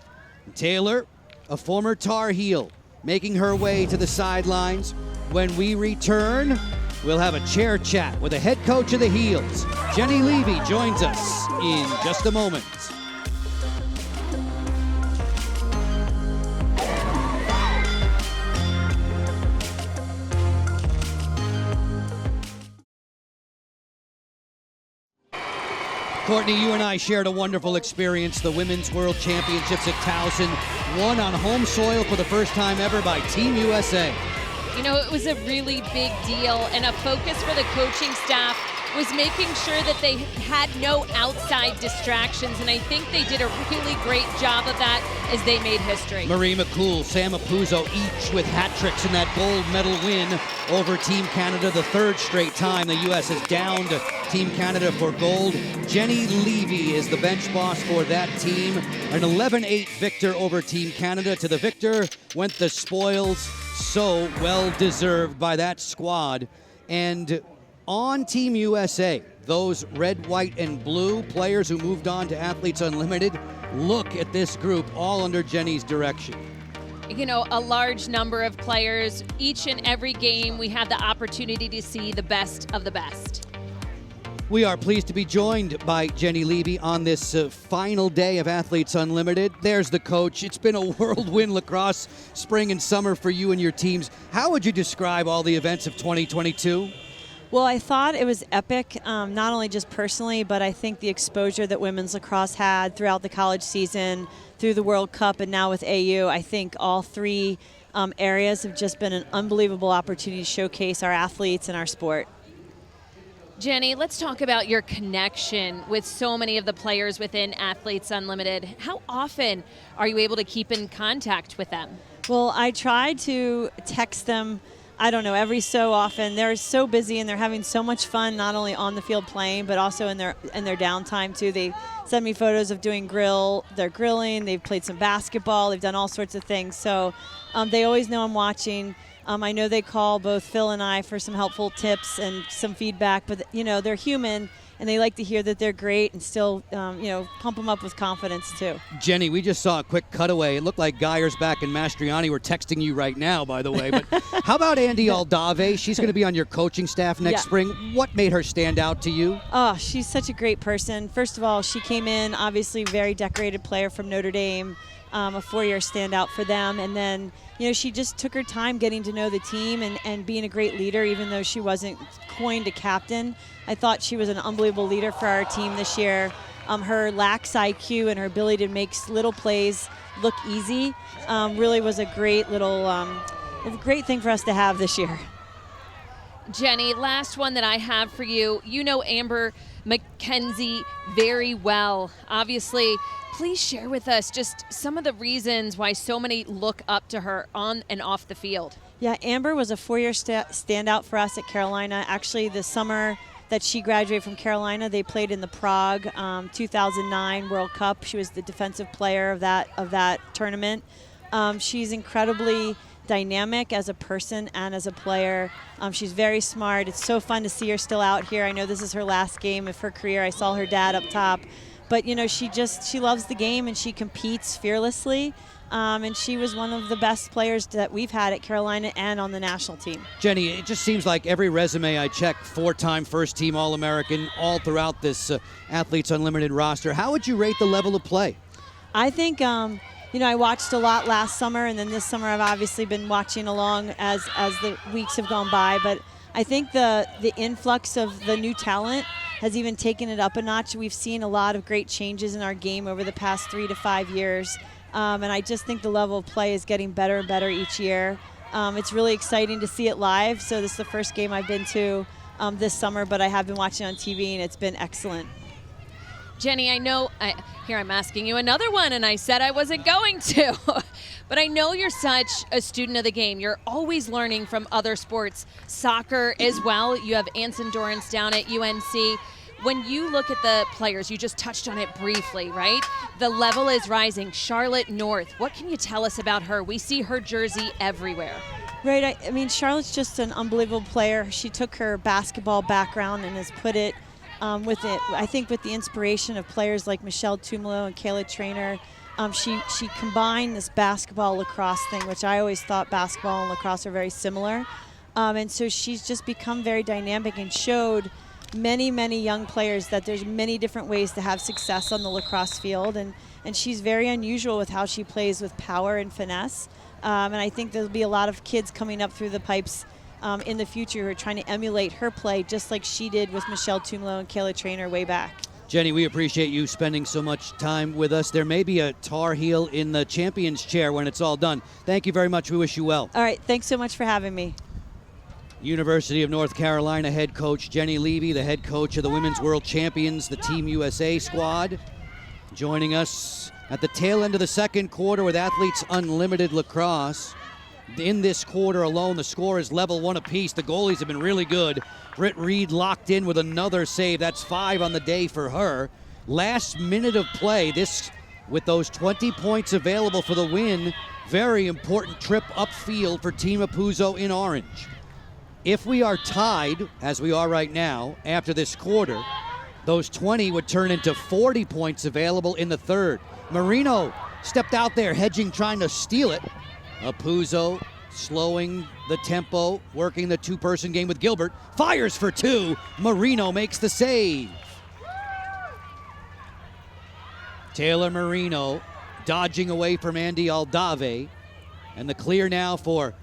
A: Taylor, a former Tar Heel, making her way to the sidelines. When we return, we'll have a chair chat with the head coach of the Heels. Jenny Levy joins us in just a moment. Courtney, you and I shared a wonderful experience, the Women's World Championships at Towson, won on home soil for the first time ever by Team USA.
B: You know, it was a really big deal, and a focus for the coaching staff was making sure that they had no outside distractions, and I think they did a really great job of that as they made history.
A: Marie McCool, Sam Apuzzo, each with hat tricks in that gold medal win over Team Canada, the third straight time the U.S. has downed Team Canada for gold. Jenny Levy is the bench boss for that team. An 11-8 victor over Team Canada. To the victor went the spoils, so well deserved by that squad. And on Team USA, those red, white, and blue players who moved on to Athletes Unlimited, look at this group all under Jenny's direction.
B: You know, a large number of players. Each and every game, we had the opportunity to see the best of the best.
A: We are pleased to be joined by Jenny Levy on this final day of Athletes Unlimited. There's the coach. It's been a whirlwind lacrosse spring and summer for you and your teams. How would you describe all the events of 2022?
I: Well, I thought it was epic, not only just personally, but I think the exposure that women's lacrosse had throughout the college season, through the World Cup, and now with AU. I think all three areas have just been an unbelievable opportunity to showcase our athletes and our sport.
B: Jenny, let's talk about your connection with so many of the players within Athletes Unlimited. How often are you able to keep in contact with them?
I: Well, I try to text them, I don't know, every so often. They're so busy and they're having so much fun, not only on the field playing, but also in their downtime too. They send me photos of doing they're grilling, they've played some basketball, they've done all sorts of things. So they always know I'm watching. I know they call both Phil and I for some helpful tips and some feedback, but you know, they're human and they like to hear that they're great and still, pump them up with confidence too.
A: Jenny, we just saw a quick cutaway. It looked like Geyersbach and Mastriani were texting you right now, by the way. But how about Andy Aldave? She's going to be on your coaching staff next spring. What made her stand out to you?
I: Oh, she's such a great person. First of all, she came in, obviously very decorated player from Notre Dame, a four-year standout for them. And then, she just took her time getting to know the team and being a great leader, even though she wasn't coined a captain. I thought she was an unbelievable leader for our team this year. Her lax IQ and her ability to make little plays look easy really was a great little, great thing for us to have this year.
B: Jenny, last one that I have for you. You know Amber McKenzie very well. Obviously, please share with us just some of the reasons why so many look up to her on and off the field.
I: Yeah, Amber was a four-year standout for us at Carolina. Actually, the summer that she graduated from Carolina, they played in the Prague 2009 World Cup. She was the defensive player of that tournament. She's incredibly dynamic as a person and as a player. She's very smart. It's so fun to see her still out here. I know this is her last game of her career. I saw her dad up top. But, you know, she loves the game and she competes fearlessly. And she was one of the best players that we've had at Carolina and on the national team.
A: Jenny, it just seems like every resume I check, 4-time first-team All-American all throughout this Athletes Unlimited roster. How would you rate the level of play?
I: I think, you know, I watched a lot last summer, and then this summer I've obviously been watching along as the weeks have gone by. But I think the influx of the new talent has even taken it up a notch. We've seen a lot of great changes in our game over the past 3 to 5 years. And I just think the level of play is getting better and better each year. It's really exciting to see it live. So this is the first game I've been to this summer, but I have been watching on TV, and it's been excellent.
B: Jenny, I know, here I'm asking you another one, and I said I wasn't going to. But I know you're such a student of the game. You're always learning from other sports, soccer as well. You have Anson Dorrance down at UNC. When you look at the players, you just touched on it briefly, right? The level is rising. Charlotte North, what can you tell us about her? We see her jersey everywhere.
I: Right, I mean, Charlotte's just an unbelievable player. She took her basketball background and has put it I think with the inspiration of players like Michelle Tumalo and Kayla Trainer. She combined this basketball lacrosse thing, which I always thought basketball and lacrosse are very similar. And so she's just become very dynamic and showed many, many young players that there's many different ways to have success on the lacrosse field. And she's very unusual with how she plays with power and finesse. And I think there'll be a lot of kids coming up through the pipes in the future who are trying to emulate her play just like she did with Michelle Tumalo and Kayla Trainer way back.
A: Jenny, we appreciate you spending so much time with us. There may be a Tar Heel in the champion's chair when it's all done. Thank you very much. We wish you well.
I: All right. Thanks so much for having me.
A: University of North Carolina head coach Jenny Levy, the head coach of the Women's World Champions, the Team USA squad, joining us at the tail end of the second quarter with Athletes Unlimited Lacrosse. In this quarter alone, the score is level 1 apiece. The goalies have been really good. Britt Reed locked in with another save. That's 5 on the day for her. Last minute of play, this with those 20 points available for the win. Very important trip upfield for Team Apuzzo in orange. If we are tied, as we are right now, after this quarter, those 20 would turn into 40 points available in the third. Moreno stepped out there, hedging, trying to steal it. Apuzzo slowing the tempo, working the two-person game with Gilbert. Fires for 2. Moreno makes the save. Taylor Moreno dodging away from Andy Aldave. And the clear now for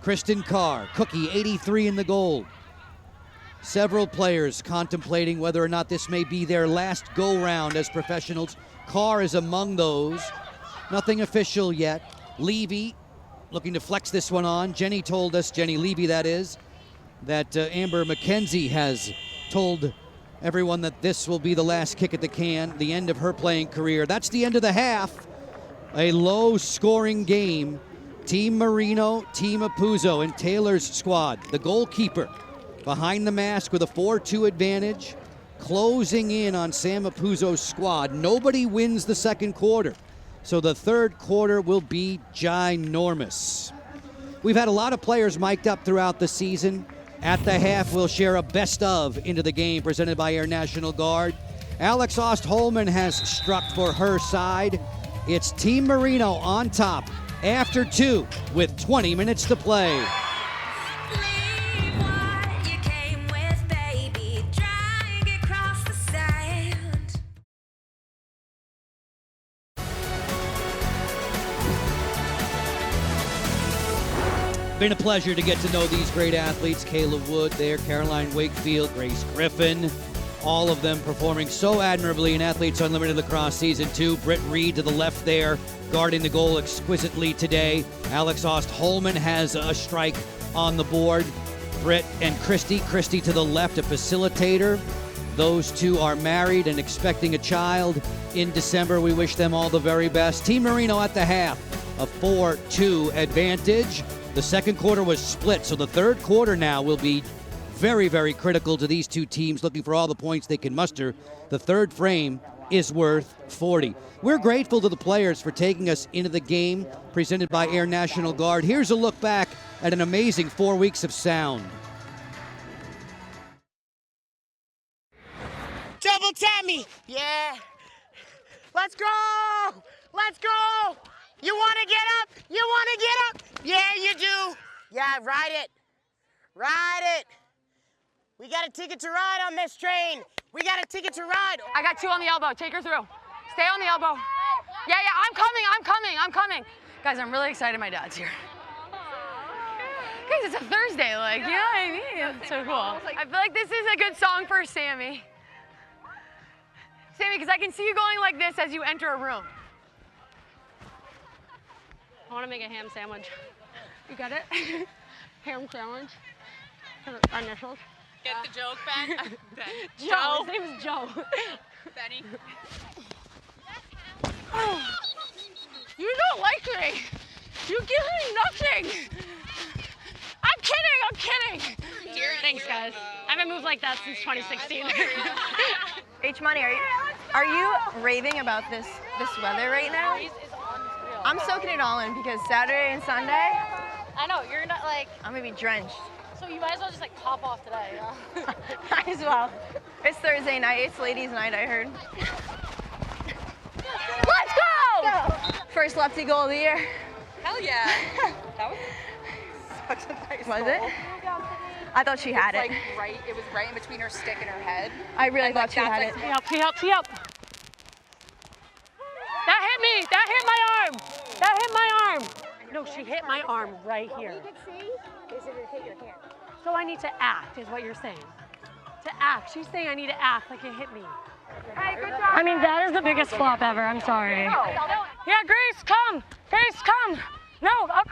A: Kristen Carr. Cookie, 83 in the goal. Several players contemplating whether or not this may be their last go-round as professionals. Carr is among those. Nothing official yet. Levy looking to flex this one on. Jenny told us, Jenny Levy that is, that Amber McKenzie has told everyone that this will be the last kick at the can, the end of her playing career. That's the end of the half. A low-scoring game. Team Moreno, Team Apuzzo, and Taylor's squad. The goalkeeper behind the mask with a 4-2 advantage, closing in on Sam Apuzzo's squad. Nobody wins the second quarter, so the third quarter will be ginormous. We've had a lot of players mic'd up throughout the season. At the half, we'll share a best of into the game presented by Air National Guard. Alex Ost-Holman has struck for her side. It's Team Moreno on top after 2 with 20 minutes to play. Been a pleasure to get to know these great athletes. Kayla Wood there, Caroline Wakefield, Grace Griffin, all of them performing so admirably in Athletes Unlimited Lacrosse Season 2. Britt Reed to the left there, guarding the goal exquisitely today. Alex Ost-Holman has a strike on the board. Britt and Christy. Christy to the left, a facilitator. Those two are married and expecting a child in December. We wish them all the very best. Team Moreno at the half, a 4-2 advantage. The second quarter was split, so the third quarter now will be very, very critical to these two teams, looking for all the points they can muster. The third frame is worth 40. We're grateful to the players for taking us into the game, presented by Air National Guard. Here's a look back at an amazing 4 weeks of sound.
H: Double tap me. Yeah. Let's go. Let's go. You want to get up? You want to get up? Yeah, you do. Yeah, ride it. Ride it. We got a ticket to ride on this train. We got a ticket to ride.
J: I got 2 on the elbow. Take her through. Stay on the elbow. Yeah, I'm coming. Guys, I'm really excited my dad's here. Guys, it's a Thursday, like, you know what I mean? It's so cool. I feel like this is a good song for Sammy. Sammy, because I can see you going like this as you enter a room.
C: I want to make a ham sandwich.
J: You got it?
C: Ham sandwich. Initials.
J: Get the joke, Ben? Ben.
C: Joe. His name is Joe.
J: Benny. Oh, you don't like me. You give me nothing. I'm kidding.
C: Thanks, guys. I haven't moved like that since 2016.
K: H Money, are you raving about this weather right now? I'm soaking it all in because Saturday and Sunday,
C: I know, you're not like,
K: I'm gonna be drenched.
C: so you might as well just like pop off today.
K: Might as well. It's Thursday night, it's ladies' night, I heard. Let's go! First lefty goal of the year.
J: Hell yeah. That was such a nice
K: Was
J: goal.
K: it? I thought she had it.
J: It was right in between her stick and her head.
K: I really thought she had it.
C: Tee up. That hit me. That hit my arm. No, she hit my arm right here. What you could see is it hit your hand. So I need to act, is what you're saying. To act. She's saying I need to act like it hit me.
K: Hey, good job.
C: I mean, that is the biggest flop ever. I'm sorry. Yeah, Grace, come. Grace, come. No, up.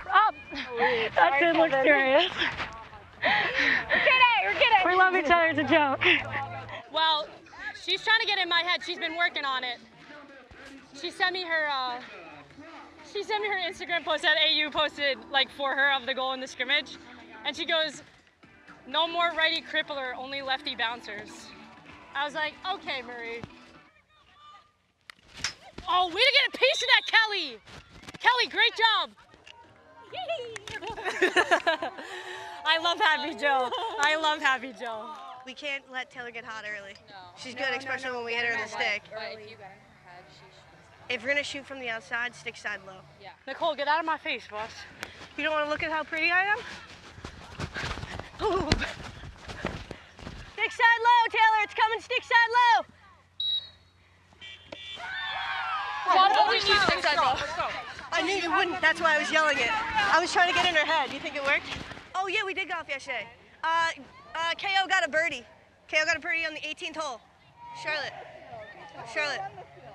C: That did look serious.
K: We're kidding.
C: We love each other. It's a joke. Well, she's trying to get in my head. She's been working on it. She sent me her Instagram post that AU posted like for her of the goal in the scrimmage, and she goes, "No more righty crippler, only lefty bouncers." I was like, "Okay, Marie." Oh, way to get a piece of that, Kelly. Kelly, great job. I love Happy Joe.
K: We can't let Taylor get hot early. No. She's good, especially when we hit her in the stick. If we're gonna shoot from the outside, stick side low.
C: Yeah. Nicole, get out of my face, boss.
K: You don't want to look at how pretty I am? Ooh. Stick side low, Taylor. It's coming stick side low. I knew you wouldn't. That's why I was yelling it. I was trying to get in her head. You think it worked? Oh, yeah, we did golf yesterday. KO got a birdie. KO got a birdie on the 18th hole. Charlotte,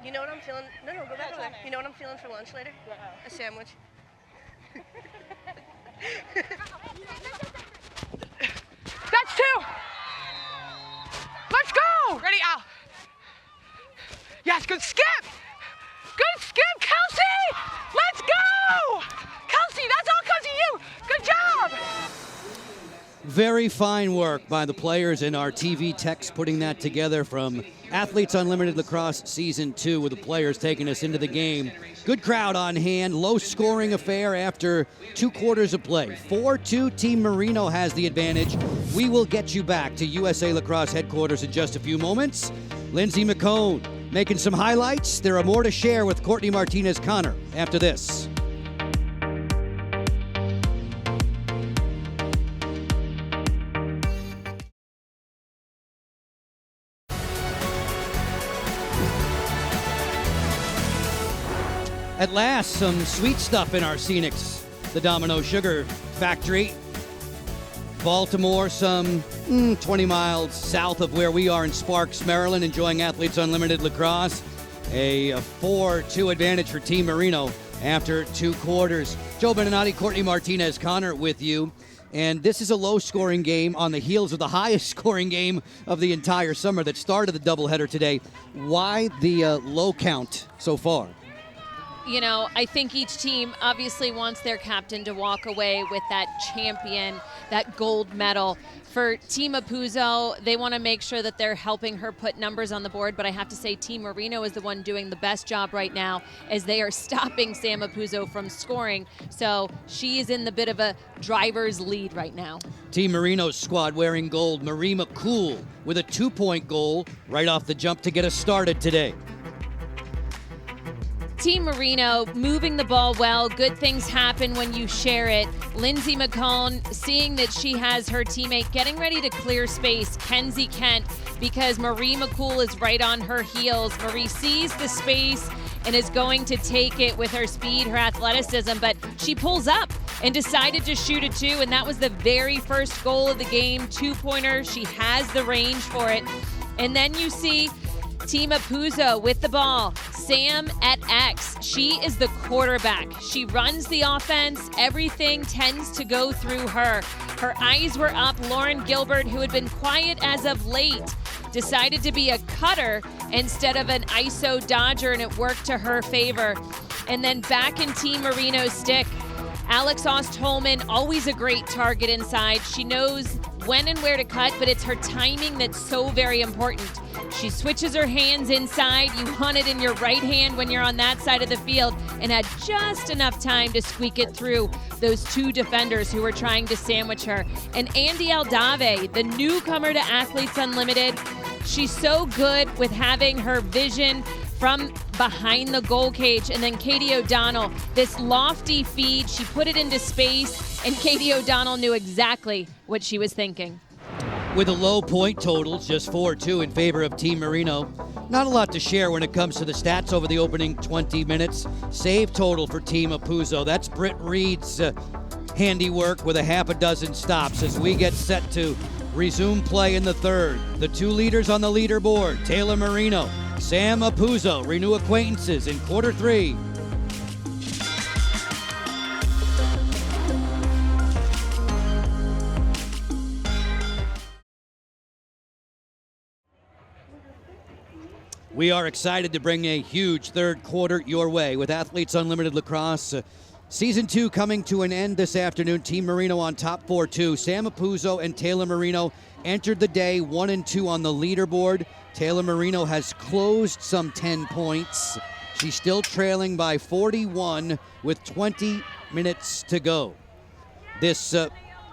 K: you know what I'm feeling? No, go back over there. You know what I'm feeling for lunch later? A sandwich.
J: That's 2. Let's go. Ready, out. Yes, good skip. Good skip, Kelsey. Let's go. Kelsey, that's all because of you. Good job.
A: Very fine work by the players and our TV techs putting that together from Athletes Unlimited Lacrosse Season 2 with the players taking us into the game. Good crowd on hand, low-scoring affair after 2 quarters of play. 4-2, Team Moreno has the advantage. We will get you back to USA Lacrosse headquarters in just a few moments. Lindsay McCone making some highlights. There are more to share with Courtney Martinez-Connor after this. At last, some sweet stuff in our Scenics, the Domino Sugar Factory. Baltimore, some 20 miles south of where we are in Sparks, Maryland, enjoying Athletes Unlimited Lacrosse. A 4-2 advantage for Team Moreno after 2 quarters. Joe Beninati, Courtney Martinez-Connor with you. And this is a low-scoring game on the heels of the highest-scoring game of the entire summer that started the doubleheader today. Why the low count so far?
B: You know, I think each team obviously wants their captain to walk away with that champion, that gold medal. For Team Apuzzo, they want to make sure that they're helping her put numbers on the board, but I have to say Team Moreno is the one doing the best job right now as they are stopping Sam Apuzzo from scoring. So she is in the bit of a driver's lead right now.
A: Team Moreno's squad wearing gold. Marima Cool with a 2-point goal right off the jump to get us started today.
B: Team Moreno moving the ball well. Good things happen when you share it. Lindsay McCone seeing that she has her teammate getting ready to clear space, Kenzie Kent, because Marie McCool is right on her heels. Marie sees the space and is going to take it with her speed, her athleticism, but she pulls up and decided to shoot a 2, and that was the very first goal of the game, 2-pointer. She has the range for it. And then you see Team Apuzzo with the ball. Sam at X. She is the quarterback. She runs the offense. Everything tends to go through her. Her eyes were up. Lauren Gilbert, who had been quiet as of late, decided to be a cutter instead of an ISO dodger, and it worked to her favor. And then back in Team Moreno's stick, Alex Ostholman, always a great target inside. She knows when and where to cut, but it's her timing that's so very important. She switches her hands inside. You want it in your right hand when you're on that side of the field, and had just enough time to squeak it through those 2 defenders who were trying to sandwich her. And Andy Aldave, the newcomer to Athletes Unlimited, she's so good with having her vision from behind the goal cage. And then Katie O'Donnell, this lofty feed, she put it into space, and Katie O'Donnell knew exactly what she was thinking.
A: With a low point total, just 4-2 in favor of Team Moreno. Not a lot to share when it comes to the stats over the opening 20 minutes. Save total for Team Apuzzo. That's Britt Reed's handiwork with a half a dozen stops as we get set to resume play in the third. The 2 leaders on the leaderboard, Taylor Moreno, Sam Apuzzo, renew acquaintances in quarter 3. We are excited to bring a huge third quarter your way with Athletes Unlimited Lacrosse. Season 2 coming to an end this afternoon. Team Moreno on top 4-2. Sam Apuzzo and Taylor Moreno entered the day 1-2 on the leaderboard. Taylor Moreno has closed some 10 points. She's still trailing by 41 with 20 minutes to go. This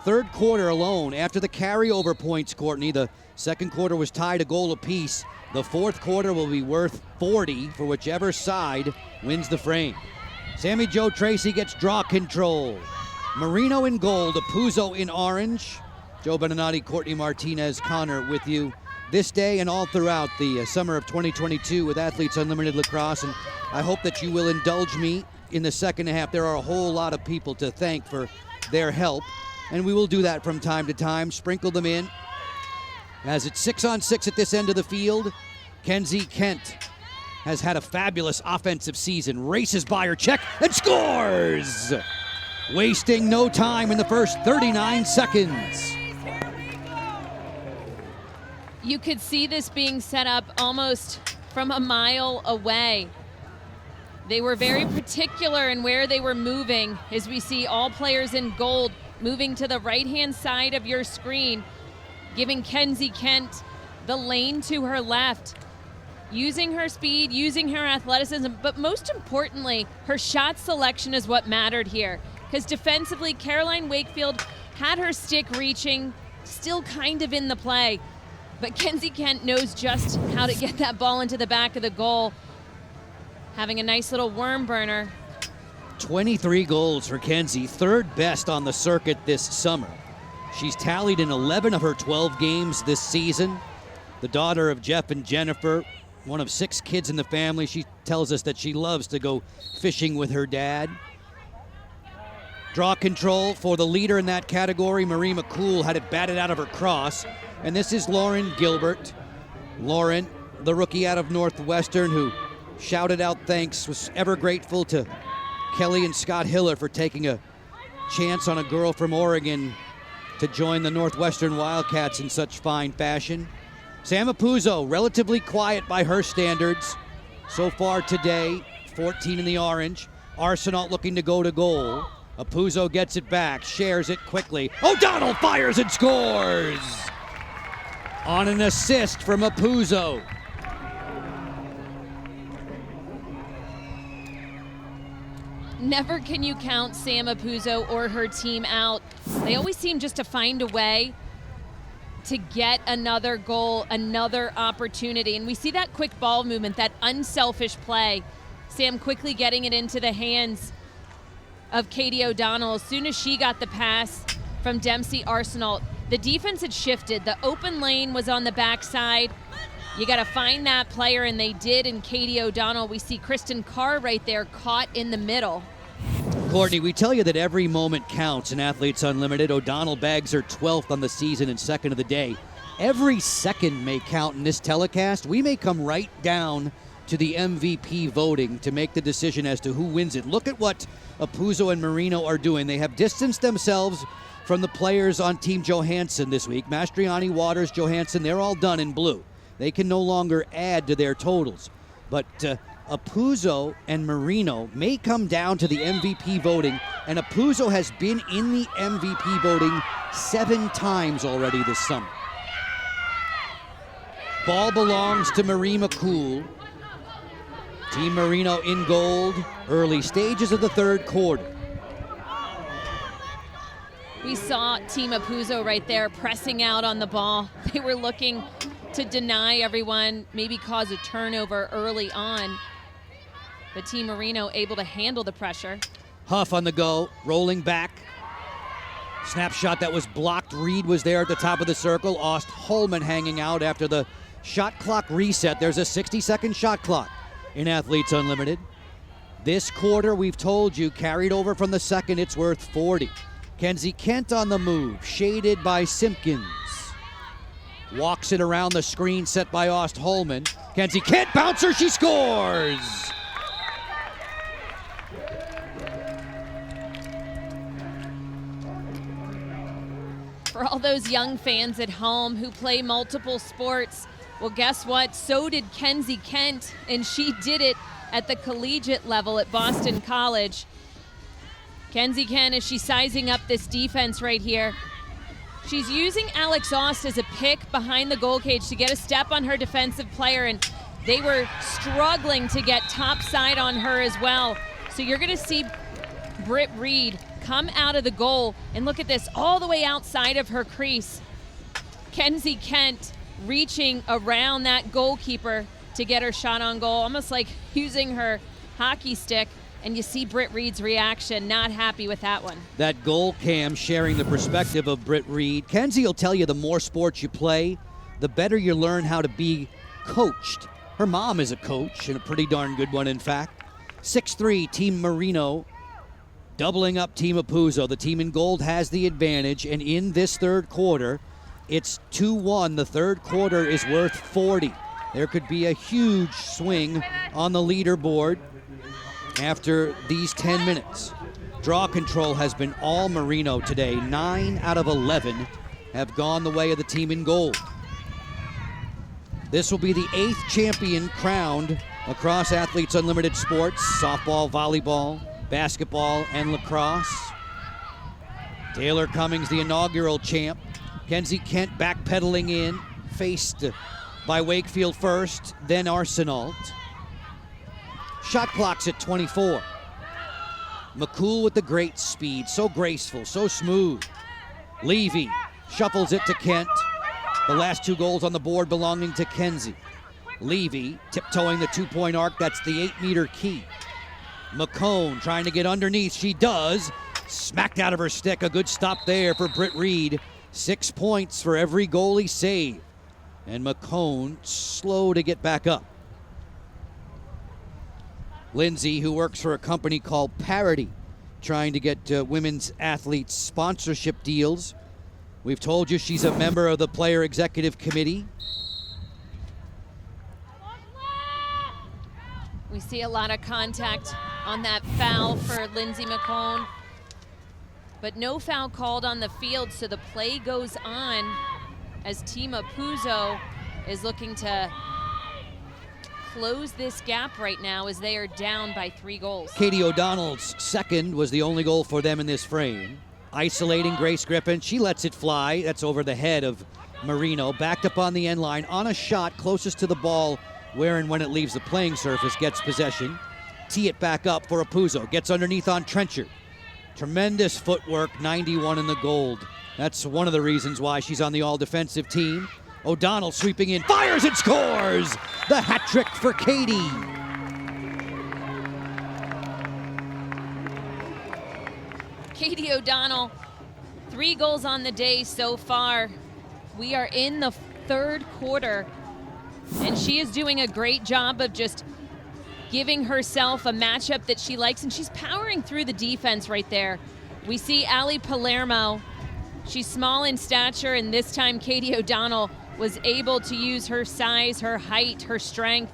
A: third quarter alone, after the carryover points, Courtney, the second quarter was tied a goal apiece. The fourth quarter will be worth 40 for whichever side wins the frame. Sammy Jo Tracy gets draw control. Moreno in gold, Apuzzo in orange. Joe Beninati, Courtney Martinez, Connor with you this day and all throughout the summer of 2022 with Athletes Unlimited Lacrosse. And I hope that you will indulge me in the second half. There are a whole lot of people to thank for their help, and we will do that from time to time, sprinkle them in. As it's 6-on-6 at this end of the field, Kenzie Kent has had a fabulous offensive season, races by her check and scores! Wasting no time in the first 39 seconds.
B: You could see this being set up almost from a mile away. They were very particular in where they were moving, as we see all players in gold moving to the right-hand side of your screen, giving Kenzie Kent the lane to her left, using her speed, using her athleticism, but most importantly, her shot selection is what mattered here. Because defensively, Caroline Wakefield had her stick reaching, still kind of in the play, but Kenzie Kent knows just how to get that ball into the back of the goal, having a nice little worm burner.
A: 23 goals for Kenzie, third best on the circuit this summer. She's tallied in 11 of her 12 games this season. The daughter of Jeff and Jennifer, one of 6 kids in the family. She tells us that she loves to go fishing with her dad. Draw control for the leader in that category. Marie McCool had it batted out of her cross. And this is Lauren Gilbert. Lauren, the rookie out of Northwestern, who shouted out thanks, was ever grateful to Kelly and Scott Hiller for taking a chance on a girl from Oregon to join the Northwestern Wildcats in such fine fashion. Sam Apuzzo, relatively quiet by her standards. So far today, 14 in the orange. Arsenault looking to go to goal. Apuzzo gets it back, shares it quickly. O'Donnell fires and scores! On an assist from Apuzzo.
B: Never can you count Sam Apuzzo or her team out. They always seem just to find a way to get another goal, another opportunity. And we see that quick ball movement, that unselfish play. Sam quickly getting it into the hands of Katie O'Donnell. As soon as she got the pass from Dempsey Arsenault, the defense had shifted. The open lane was on the backside. You got to find that player, and they did in Katie O'Donnell. We see Kristen Carr right there caught in the middle.
A: Courtney, we tell you that every moment counts in Athletes Unlimited. O'Donnell bags her 12th on the season and second of the day. Every second may count in this telecast. We may come right down to the MVP voting to make the decision as to who wins it. Look at what Apuzzo and Moreno are doing. They have distanced themselves from the players on Team Johansson this week. Mastriani, Waters, Johansson, they're all done in blue. They can no longer add to their totals. But Apuzzo and Moreno may come down to the MVP voting, and Apuzzo has been in the MVP voting 7 times already this summer. Ball belongs to Marie McCool. Team Moreno in gold, early stages of the third quarter.
B: We saw Team Apuzzo right there pressing out on the ball. They were looking to deny everyone, maybe cause a turnover early on. But Team Moreno able to handle the pressure.
A: Huff on the go, rolling back. Snapshot that was blocked. Reed was there at the top of the circle. Ost Holman hanging out after the shot clock reset. There's a 60-second shot clock in Athletes Unlimited. This quarter, we've told you, carried over from the second, it's worth 40. Kenzie Kent on the move, shaded by Simpkins. Walks it around the screen set by Ost Holman. Kenzie Kent, bouncer, she scores!
B: For all those young fans at home who play multiple sports, well, guess what? So did Kenzie Kent, and she did it at the collegiate level at Boston College. Kenzie Kent, as she's sizing up this defense right here, she's using Alex Ost as a pick behind the goal cage to get a step on her defensive player, and they were struggling to get top side on her as well. So you're going to see Britt Reed come out of the goal, and look at this, all the way outside of her crease. Kenzie Kent reaching around that goalkeeper to get her shot on goal, almost like using her hockey stick. And you see Britt Reed's reaction, not happy with that one.
A: That goal cam sharing the perspective of Britt Reed. Kenzie will tell you the more sports you play, the better you learn how to be coached. Her mom is a coach, and a pretty darn good one, in fact. 6'3", Team Moreno, doubling up Team Apuzzo. The team in gold has the advantage, and in this third quarter, it's 2-1. The third quarter is worth 40. There could be a huge swing on the leaderboard after these 10 minutes. Draw control has been all Moreno today. 9 out of 11 have gone the way of the team in gold. This will be the 8th champion crowned across Athletes Unlimited sports: softball, volleyball, basketball, and lacrosse. Taylor Cummings, the inaugural champ. Kenzie Kent backpedaling in, faced by Wakefield first, then Arsenault. Shot clock's at 24. McCool with the great speed, so graceful, so smooth. Levy shuffles it to Kent. The last 2 goals on the board belonging to Kenzie. Levy tiptoeing the 2-point arc, that's the 8-meter key. McCone trying to get underneath, she does. Smacked out of her stick, a good stop there for Britt Reed. 6 points for every goalie save. And McCone slow to get back up. Lindsay, who works for a company called Parity, trying to get women's athletes sponsorship deals. We've told you she's a member of the player executive committee.
B: We see a lot of contact on that foul for Lindsay McCone. but no foul called on the field, so the play goes on as Team Apuzzo is looking to close this gap right now as they are down by 3 goals.
A: Katie O'Donnell's second was the only goal for them in this frame. Isolating Grace Griffin, she lets it fly. That's over the head of Moreno, backed up on the end line on a shot closest to the ball, where and when it leaves the playing surface gets possession. Tee it back up for Apuzzo, gets underneath on Trenchard. Tremendous footwork, 91 in the gold. That's one of the reasons why she's on the all-defensive team. O'Donnell sweeping in, fires and scores! The hat trick for Katie.
B: Katie O'Donnell, 3 goals on the day so far. We are in the 3rd quarter, and she is doing a great job of just giving herself a matchup that she likes, and she's powering through the defense right there. We see Ali Palermo. She's small in stature, and this time Katie O'Donnell was able to use her size, her height, her strength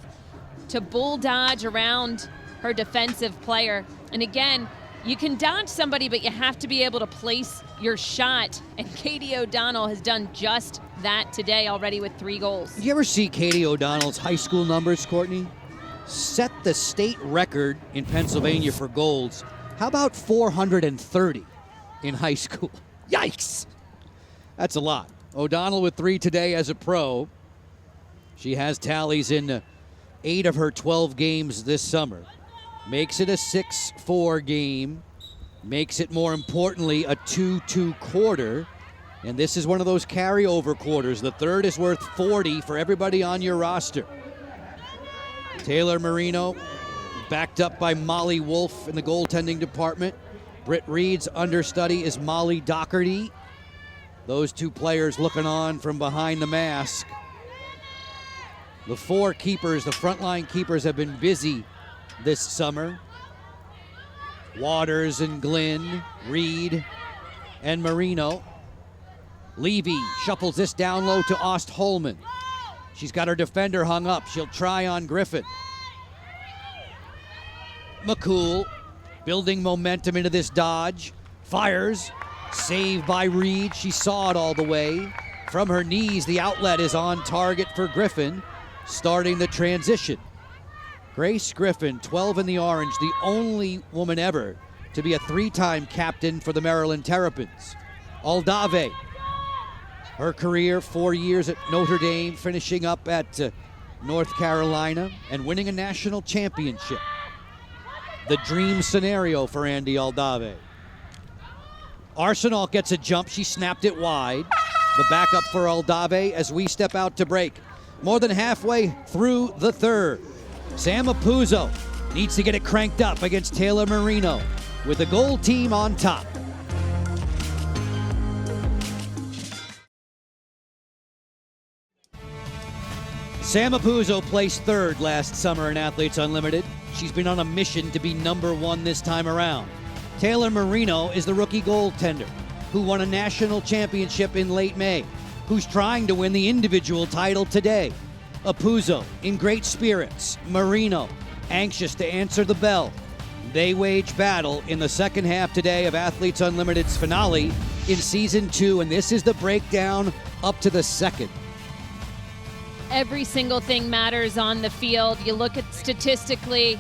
B: to bull dodge around her defensive player. And again, you can dodge somebody, but you have to be able to place your shot, and Katie O'Donnell has done just that today already with 3 goals.
A: Did you ever see Katie O'Donnell's high school numbers, Courtney? Set the state record in Pennsylvania for goals. How about 430 in high school? Yikes! That's a lot. O'Donnell with 3 today as a pro. She has tallies in 8 of her 12 games this summer. Makes it a 6-4 game. Makes it, more importantly, a 2-2 quarter. And this is one of those carryover quarters. The third is worth 40 for everybody on your roster. Taylor Moreno backed up by Molly Wolf in the goaltending department. Britt Reed's understudy is Molly Doherty. Those 2 players looking on from behind the mask. The 4 keepers, the frontline keepers, have been busy this summer. Waters and Glynn, Reed and Moreno. Levy shuffles this down low to Ostholman. She's got her defender hung up. She'll try on Griffin. McCool building momentum into this dodge. Fires. Saved by Reed. She saw it all the way. From her knees, the outlet is on target for Griffin, starting the transition. Grace Griffin, 12 in the orange, the only woman ever to be a 3-time captain for the Maryland Terrapins. Aldave, her career 4 years at Notre Dame, finishing up at North Carolina and winning a national championship. The dream scenario for Andy Aldave. Arsenal gets a jump. She snapped it wide. The backup for Aldave as we step out to break. More than halfway through the 3rd. Sam Apuzzo needs to get it cranked up against Taylor Moreno with the gold team on top. Sam Apuzzo placed 3rd last summer in Athletes Unlimited. She's been on a mission to be number 1 this time around. Taylor Moreno is the rookie goaltender who won a national championship in late May, who's trying to win the individual title today. Apuzzo in great spirits. Moreno anxious to answer the bell. They wage battle in the second half today of Athletes Unlimited's finale in Season 2, and this is the breakdown up to the 2nd.
B: Every single thing matters on the field. You look at statistically,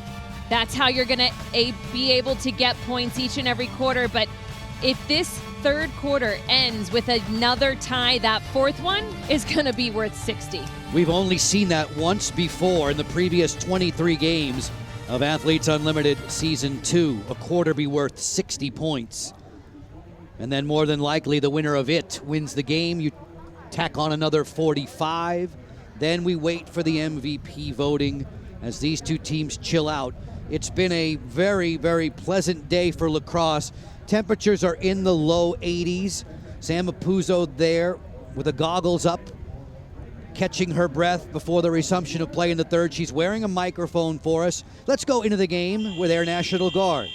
B: that's how you're going to be able to get points each and every quarter. But if this 3rd quarter ends with another tie, that 4th one is going to be worth 60.
A: We've only seen that once before in the previous 23 games of Athletes Unlimited Season 2. A quarter be worth 60 points. And then more than likely the winner of it wins the game. You tack on another 45. Then we wait for the MVP voting as these 2 teams chill out. It's been a very, very pleasant day for lacrosse. Temperatures are in the low 80s. Sam Apuzzo there with the goggles up, catching her breath before the resumption of play in the 3rd. She's wearing a microphone for us. Let's go into the game with Air National Guard.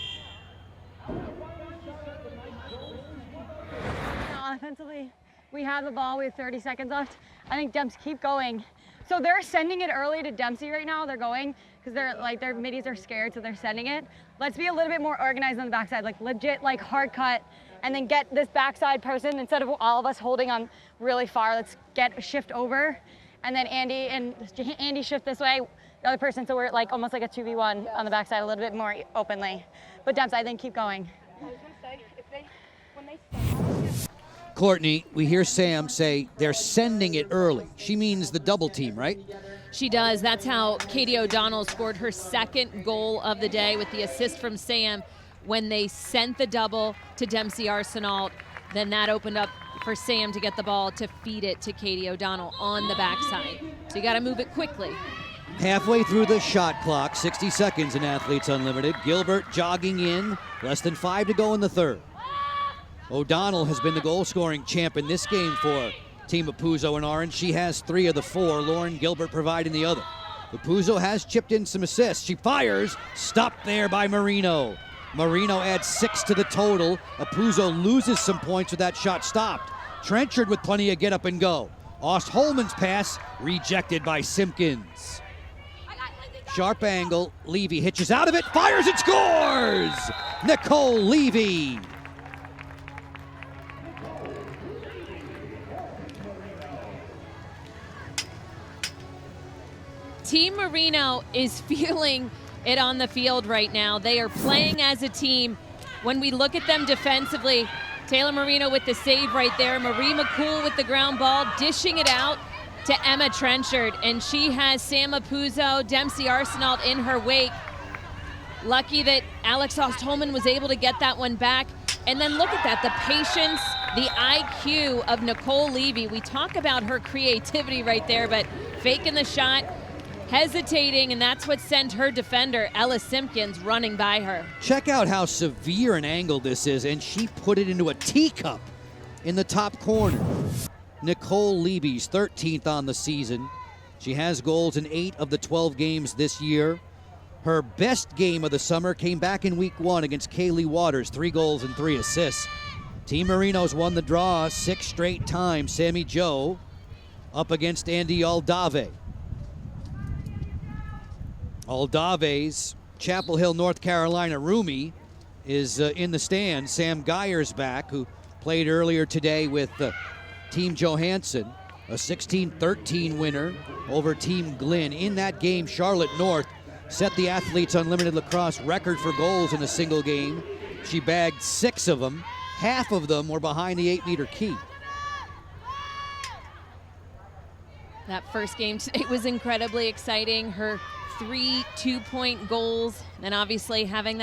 L: Offensively, we have the ball. We have 30 seconds left. I think Demps keep going. So they're sending it early to Dempsey right now. They're going because their middies are scared, so they're sending it. Let's be a little bit more organized on the backside, like legit, like hard cut, and then get this backside person instead of all of us holding on really far. Let's get a shift over, and then Andy shift this way, the other person, so we're like almost like a 2v1 on the backside a little bit more openly. But Dems, I think keep going.
A: Courtney, we hear Sam say they're sending it early. She means the double team, right?
B: She does. That's how Katie O'Donnell scored her second goal of the day with the assist from Sam when they sent the double to Dempsey Arsenault. Then that opened up for Sam to get the ball to feed it to Katie O'Donnell on the backside. So you got to move it quickly.
A: Halfway through the shot clock, 60 seconds in Athletes Unlimited. Gilbert jogging in, less than 5 to go in the third. O'Donnell has been the goal-scoring champ in this game for Team Apuzzo in orange. She has 3 of the 4. Lauren Gilbert providing the other. Apuzzo has chipped in some assists. She fires, stopped there by Moreno. Moreno adds 6 to the total. Apuzzo loses some points with that shot stopped. Trenchard with plenty of get up and go. Holman's pass rejected by Simpkins. Sharp angle, Levy hitches out of it, fires and scores! Nicole Levy.
B: Team Moreno is feeling it on the field right now. They are playing as a team. When we look at them defensively, Taylor Moreno with the save right there, Marie McCool with the ground ball, dishing it out to Emma Trenchard, and she has Sam Apuzzo, Dempsey Arsenault in her wake. Lucky that Alex Ostholman was able to get that one back. And then look at that, the patience, the IQ of Nicole Levy. We talk about her creativity right there, but faking the shot, hesitating, and that's what sent her defender, Ella Simpkins, running by her.
A: Check out how severe an angle this is, and she put it into a teacup in the top corner. Nicole Levy's 13th on the season. She has goals in 8 of the 12 games this year. Her best game of the summer came back in week 1 against Kaylee Waters, 3 goals and 3 assists. Team Moreno's won the draw 6 straight times. Sammy Joe up against Andy Aldave. Aldave's Chapel Hill, North Carolina roomie is in the stands. Sam Geyer's back, who played earlier today with Team Johansson, a 16-13 winner over Team Glenn. In that game, Charlotte North set the Athletes Unlimited Lacrosse record for goals in a single game. She bagged 6 of them. Half of them were behind the 8-meter key.
B: That first game today was incredibly exciting. Her 3 2-point goals, and obviously having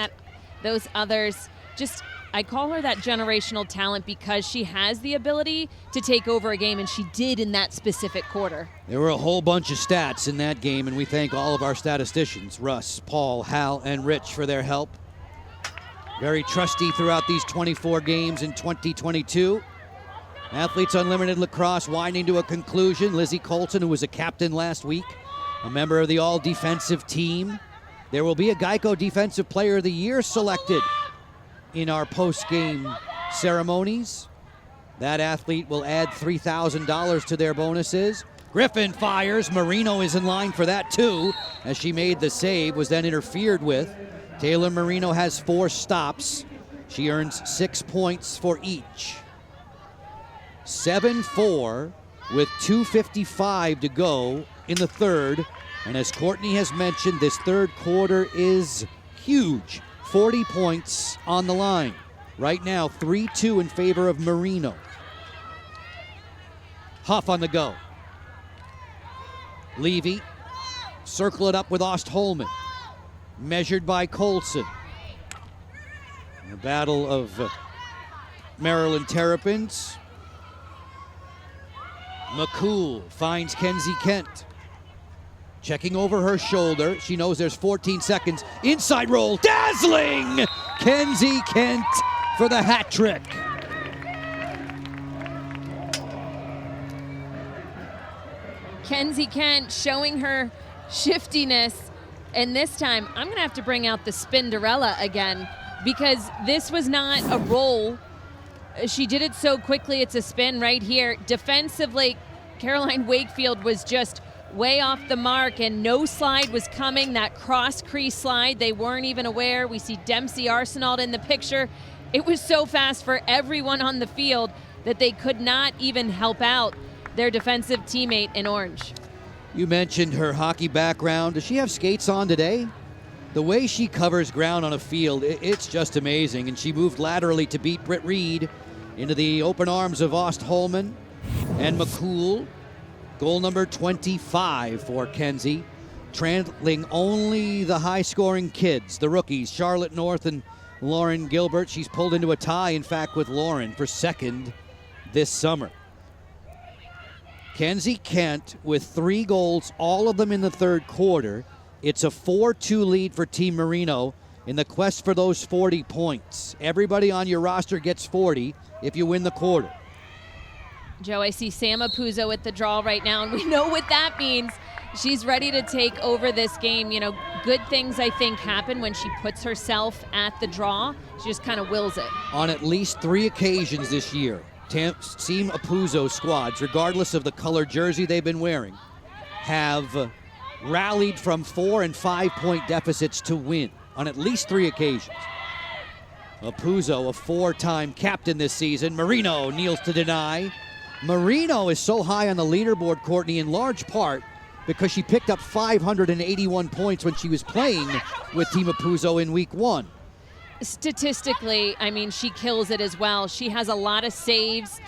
B: those others. Just, I call her that generational talent because she has the ability to take over a game, and she did in that specific quarter.
A: There were a whole bunch of stats in that game, and we thank all of our statisticians, Russ, Paul, Hal, and Rich, for their help. Very trusty throughout these 24 games in 2022. Athletes Unlimited Lacrosse winding to a conclusion. Lizzie Colton, who was a captain last week, a member of the all-defensive team. There will be a Geico Defensive Player of the Year selected in our post-game ceremonies. That athlete will add $3,000 to their bonuses. Griffin fires. Moreno is in line for that too, as she made the save, was then interfered with. Taylor Moreno has 4 stops. She earns 6 points for each. 7-4 with 2:55 to go in the third. And as Courtney has mentioned, this third quarter is huge. 40 points on the line. Right now, 3-2 in favor of Moreno. Huff on the go. Levy, circle it up with Ostholman. Measured by Colson. A battle of Maryland Terrapins. McCool finds Kenzie Kent. Checking over her shoulder. She knows there's 14 seconds. Inside roll, dazzling! Kenzie Kent for the hat trick.
B: Kenzie Kent showing her shiftiness. And this time, I'm going to have to bring out the Spinderella again because this was not a roll. She did it so quickly, it's a spin right here. Defensively, Caroline Wakefield was just way off the mark and no slide was coming. That cross crease slide, they weren't even aware. We see Dempsey Arsenault in the picture. It was so fast for everyone on the field that they could not even help out their defensive teammate in orange.
A: You mentioned her hockey background. Does she have skates on today? The way she covers ground on a field, it's just amazing. And she moved laterally to beat Britt Reed into the open arms of Ostholmen and McCool. Goal number 25 for Kenzie, trailing only the high-scoring kids, the rookies, Charlotte North and Lauren Gilbert. She's pulled into a tie, in fact, with Lauren for second this summer. Kenzie Kent with 3 goals, all of them in the third quarter. It's a 4-2 lead for Team Moreno in the quest for those 40 points. Everybody on your roster gets 40 if you win the quarter.
B: Joe, I see Sam Apuzzo at the draw right now, and we know what that means. She's ready to take over this game. You know, good things, I think, happen when she puts herself at the draw. She just kind of wills it.
A: On at least 3 occasions this year, Team Apuzzo squads, regardless of the color jersey they've been wearing, have rallied from 4- and 5-point deficits to win on at least 3 occasions. Apuzzo, a 4-time captain this season. Moreno kneels to deny. Moreno is so high on the leaderboard, Courtney, in large part because she picked up 581 points when she was playing with Team Apuzzo in week 1.
B: Statistically, I mean, she kills it as well. She has a lot of saves.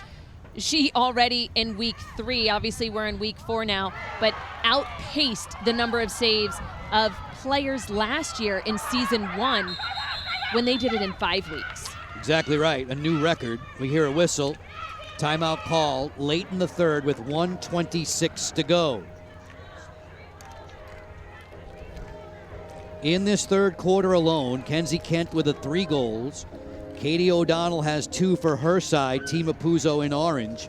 B: She already in week 3, obviously we're in week 4 now, but outpaced the number of saves of players last year in season 1 when they did it in 5 weeks.
A: Exactly right, a new record. We hear a whistle. Timeout call late in the third with 1:26 to go. In this third quarter alone, Kenzie Kent with 3 goals. Katie O'Donnell has 2 for her side, Team Apuzzo in orange.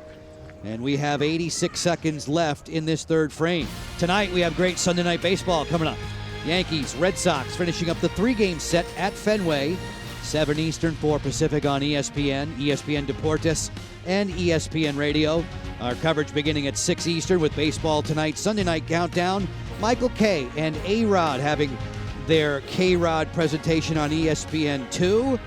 A: And we have 86 seconds left in this third frame. Tonight we have great Sunday night baseball coming up. Yankees, Red Sox finishing up the 3-game set at Fenway. 7 Eastern, 4 Pacific on ESPN, ESPN Deportes, and ESPN Radio. Our coverage beginning at 6 Eastern with baseball tonight. Sunday night countdown. Michael Kay and A-Rod having their K-Rod presentation on ESPN2.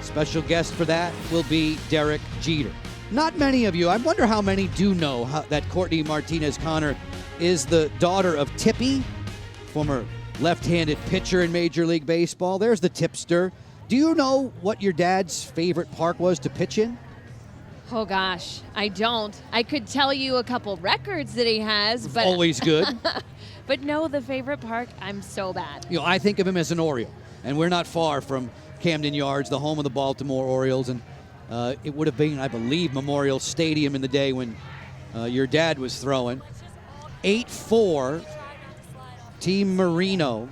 A: Special guest for that will be Derek Jeter. Not many of you, I wonder how many do know that Courtney Martinez-Connor is the daughter of Tippy, former left-handed pitcher in Major League Baseball. There's the tipster. Do you know what your dad's favorite park was to pitch in?
B: Oh gosh, I don't. I could tell you a couple records that he has, but
A: always good.
B: But no, the favorite park, I'm so bad.
A: You know, I think of him as an Oriole, and we're not far from Camden Yards, the home of the Baltimore Orioles, and it would have been, I believe, Memorial Stadium in the day when your dad was throwing. 8-4, Team Moreno.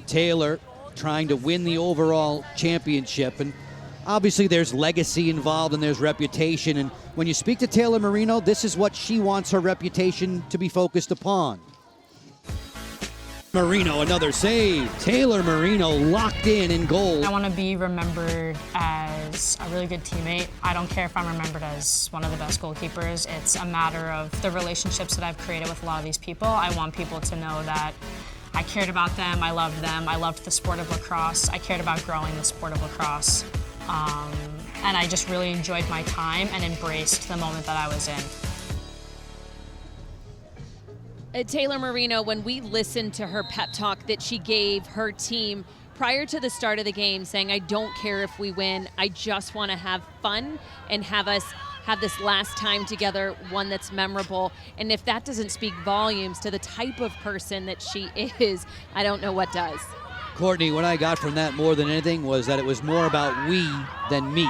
A: Taylor trying to win the overall championship, and obviously there's legacy involved and there's reputation, and when you speak to Taylor Moreno, this is what she wants her reputation to be focused upon. Moreno, another save. Taylor Moreno locked in goal.
M: I want to be remembered as a really good teammate. I don't care if I'm remembered as one of the best goalkeepers. It's a matter of the relationships that I've created with a lot of these people. I want people to know that I cared about them, I loved them, I loved the sport of lacrosse, I cared about growing the sport of lacrosse. And I just really enjoyed my time and embraced the moment that I was in.
B: Taylor Moreno, when we listened to her pep talk that she gave her team prior to the start of the game, saying, I don't care if we win, I just want to have fun and have us have this last time together, one that's memorable. And if that doesn't speak volumes to the type of person that she is, I don't know what does.
A: Courtney, what I got from that more than anything was that it was more about we than me.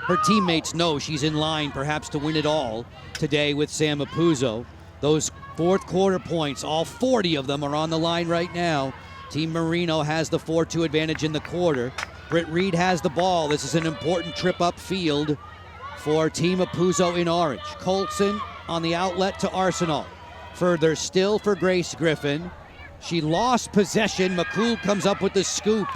A: Her teammates know she's in line perhaps to win it all today with Sam Apuzzo. Those fourth quarter points, all 40 of them are on the line right now. Team Moreno has the 4-2 advantage in the quarter. Britt Reed has the ball. This is an important trip upfield for Team Apuzzo in orange. Colson on the outlet to Arsenal. Further still for Grace Griffin. She lost possession. McCool comes up with the scoop.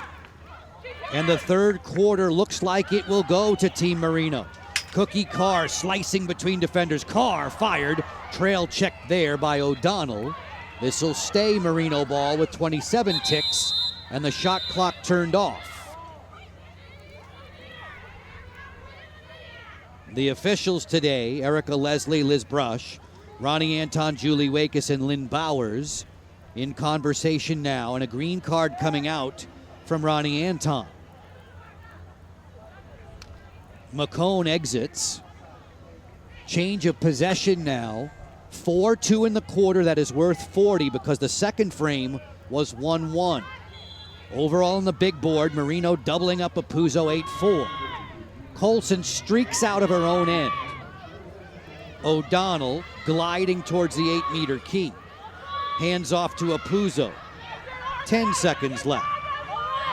A: And the third quarter looks like it will go to Team Moreno. Cookie Carr slicing between defenders. Carr fired. Trail checked there by O'Donnell. This will stay Moreno ball with 27 ticks and the shot clock turned off. The officials today, Erica Leslie, Liz Brush, Ronnie Anton, Julie Wakes, and Lynn Bowers in conversation now, and a green card coming out from Ronnie Anton. McCone exits. Change of possession now. 4-2 in the quarter. That is worth 40 because the second frame was 1-1. Overall on the big board, Moreno doubling up Apuzzo 8-4. Colson streaks out of her own end. O'Donnell gliding towards the 8-meter key. Hands off to Apuzzo. 10 seconds left.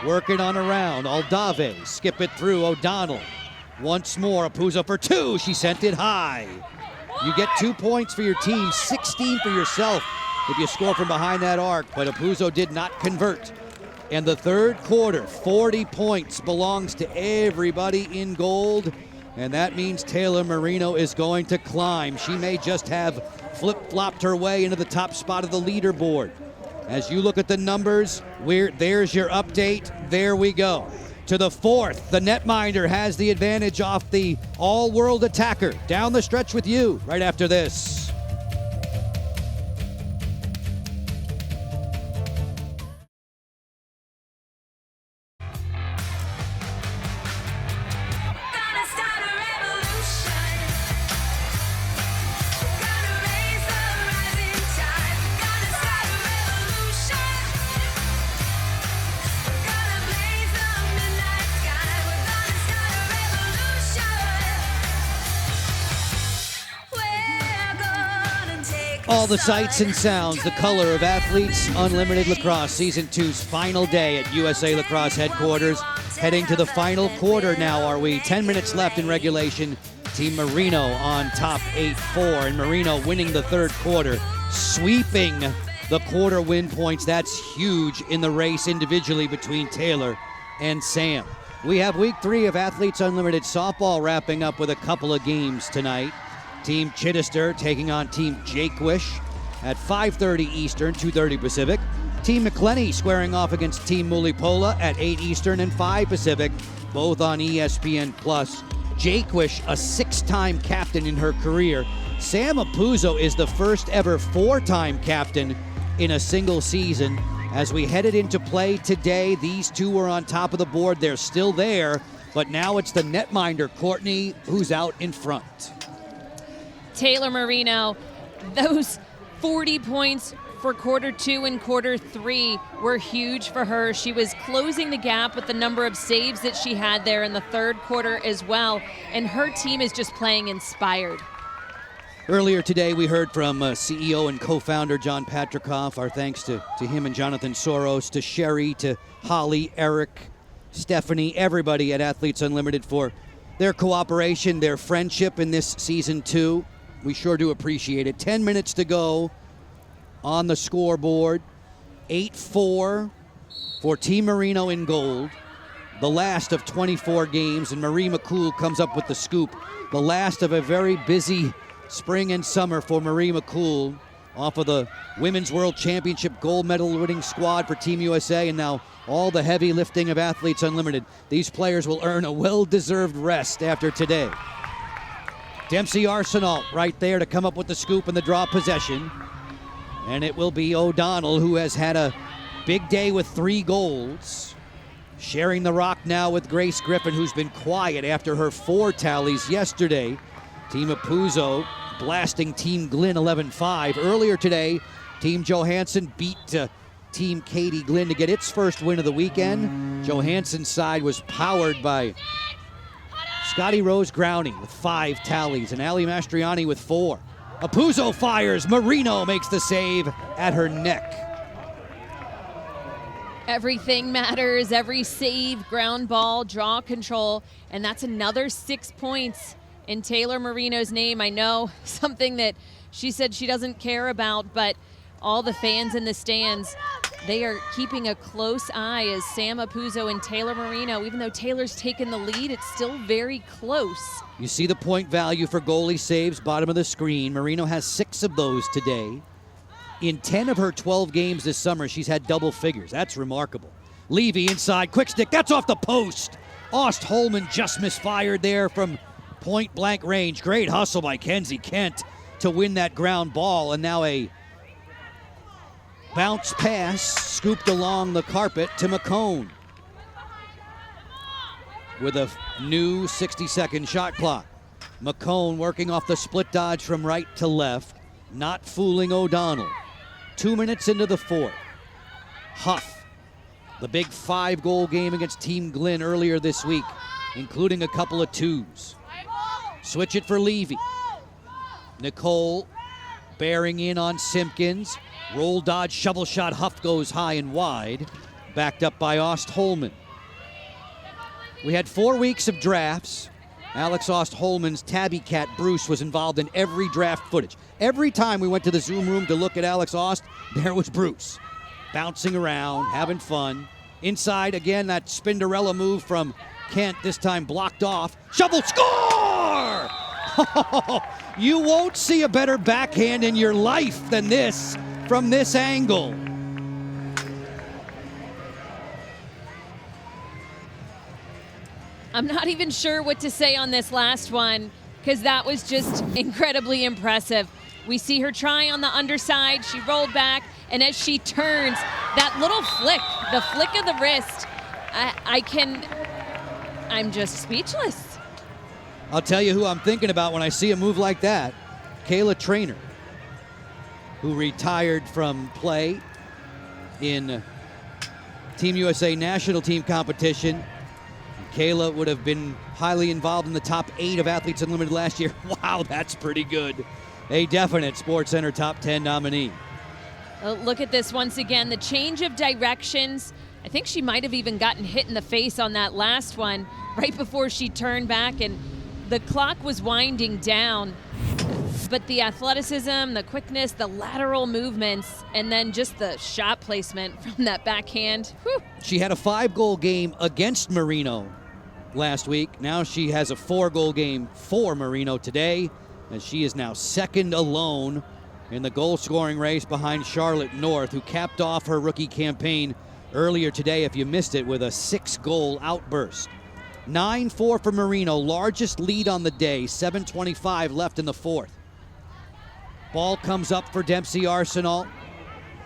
A: Working on a round. Aldave, skip it through. O'Donnell. Once more, Apuzzo for 2. She sent it high. You get 2 points for your team, 16 for yourself if you score from behind that arc, but Apuzzo did not convert. And the third quarter, 40 points belongs to everybody in gold, and that means Taylor Moreno is going to climb. She may just have flip-flopped her way into the top spot of the leaderboard. As you look at the numbers, there's your update. There we go. To the fourth, the netminder has the advantage off the all-world attacker. Down the stretch with you right after this. All the sights and sounds, the color of Athletes Unlimited Lacrosse Season 2's final day at USA Lacrosse headquarters. Heading to the final quarter now, are we? 10 minutes left in regulation. Team Moreno on top 8-4, and Moreno winning the third quarter, sweeping the quarter win points. That's huge in the race individually between Taylor and Sam. We have week 3 of Athletes Unlimited softball wrapping up with a couple of games tonight. Team Chittister taking on Team Jakewish at 5:30 Eastern, 2:30 Pacific. Team McClenny squaring off against Team Mulipola at 8 Eastern and 5 Pacific, both on ESPN+. Jakewish, a 6-time captain in her career. Sam Apuzzo is the first ever 4-time captain in a single season. As we headed into play today, these two were on top of the board. They're still there, but now it's the netminder, Courtney, who's out in front.
B: Taylor Moreno, those 40 points for quarter 2 and quarter 3 were huge for her. She was closing the gap with the number of saves that she had there in the third quarter as well, and her team is just playing inspired.
A: Earlier today, we heard from CEO and co-founder John Patrikoff. Our thanks to him and Jonathan Soros, to Sherry, to Holly, Eric, Stephanie, everybody at Athletes Unlimited for their cooperation, their friendship in this season 2. We sure do appreciate it. 10 minutes to go on the scoreboard. 8-4 for Team Moreno in gold. The last of 24 games, and Marie McCool comes up with the scoop. The last of a very busy spring and summer for Marie McCool off of the Women's World Championship gold medal winning squad for Team USA, and now all the heavy lifting of Athletes Unlimited. These players will earn a well-deserved rest after today. Dempsey Arsenal right there to come up with the scoop and the draw possession. And it will be O'Donnell, who has had a big day with 3 goals. Sharing the rock now with Grace Griffin, who's been quiet after her 4 tallies yesterday. Team Apuzzo blasting Team Glenn 11-5. Earlier today, Team Johansson beat Team Katie Glenn to get its first win of the weekend. Johansson's side was powered by Scotty Rose Growney with 5 tallies and Ali Mastriani with 4. Apuzzo fires. Moreno makes the save at her neck.
B: Everything matters. Every save, ground ball, draw control, and that's another 6 points in Taylor Moreno's name. I know something that she said she doesn't care about, but all the fans in the stands, they are keeping a close eye as Sam Apuzzo and Taylor Moreno, even though Taylor's taken the lead, it's still very close.
A: You see the point value for goalie saves, bottom of the screen. Moreno has 6 of those today. In 10 of her 12 games this summer, she's had double figures. That's remarkable. Levy inside, quick stick, that's off the post. Ostholman just misfired there from point blank range. Great hustle by Kenzie Kent to win that ground ball, and now a bounce pass scooped along the carpet to McCone with a new 60-second shot clock. McCone working off the split dodge from right to left, not fooling O'Donnell. 2 minutes into the fourth. Huff, the big 5-goal game against Team Glenn earlier this week, including a couple of twos. Switch it for Levy. Nicole bearing in on Simpkins. Roll dodge, shovel shot, Huff goes high and wide, backed up by Ost-Holman. We had 4 weeks of drafts. Alex Ost-Holman's tabby cat, Bruce, was involved in every draft footage. Every time we went to the Zoom room to look at Alex Ost, there was Bruce, bouncing around, having fun. Inside, again, that Spinderella move from Kent, this time blocked off. Shovel, score! You won't see a better backhand in your life than this from this angle.
B: I'm not even sure what to say on this last one because that was just incredibly impressive. We see her try on the underside. She rolled back, and as she turns, that little flick, the flick of the wrist, I'm just speechless.
A: I'll tell you who I'm thinking about when I see a move like that. Kayla Trainer, who retired from play in Team USA national team competition. Kayla would have been highly involved in the top 8 of Athletes Unlimited last year. Wow, that's pretty good. A definite SportsCenter top 10 nominee.
B: Look at this once again, the change of directions. I think she might have even gotten hit in the face on that last one right before she turned back, and the clock was winding down. But the athleticism, the quickness, the lateral movements, and then just the shot placement from that backhand. Whew.
A: She had a 5-goal game against Moreno last week. Now she has a 4-goal game for Moreno today, as she is now second alone in the goal-scoring race behind Charlotte North, who capped off her rookie campaign earlier today, if you missed it, with a 6-goal outburst. 9-4 for Moreno, largest lead on the day, 7:25 left in the fourth. Ball comes up for Dempsey Arsenal.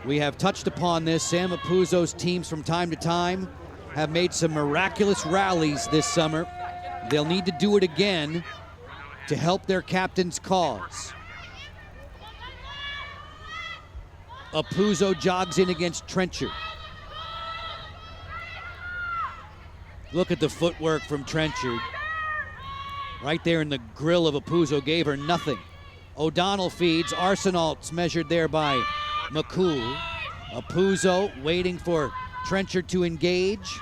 A: We have touched upon this. Sam Apuzzo's teams from time to time have made some miraculous rallies this summer. They'll need to do it again to help their captain's cause. Apuzzo jogs in against Trenchard. Look at the footwork from Trenchard. Right there in the grill of Apuzzo, gave her nothing. O'Donnell feeds. Arsenal's measured there by McCool. Apuzzo waiting for Trenchard to engage.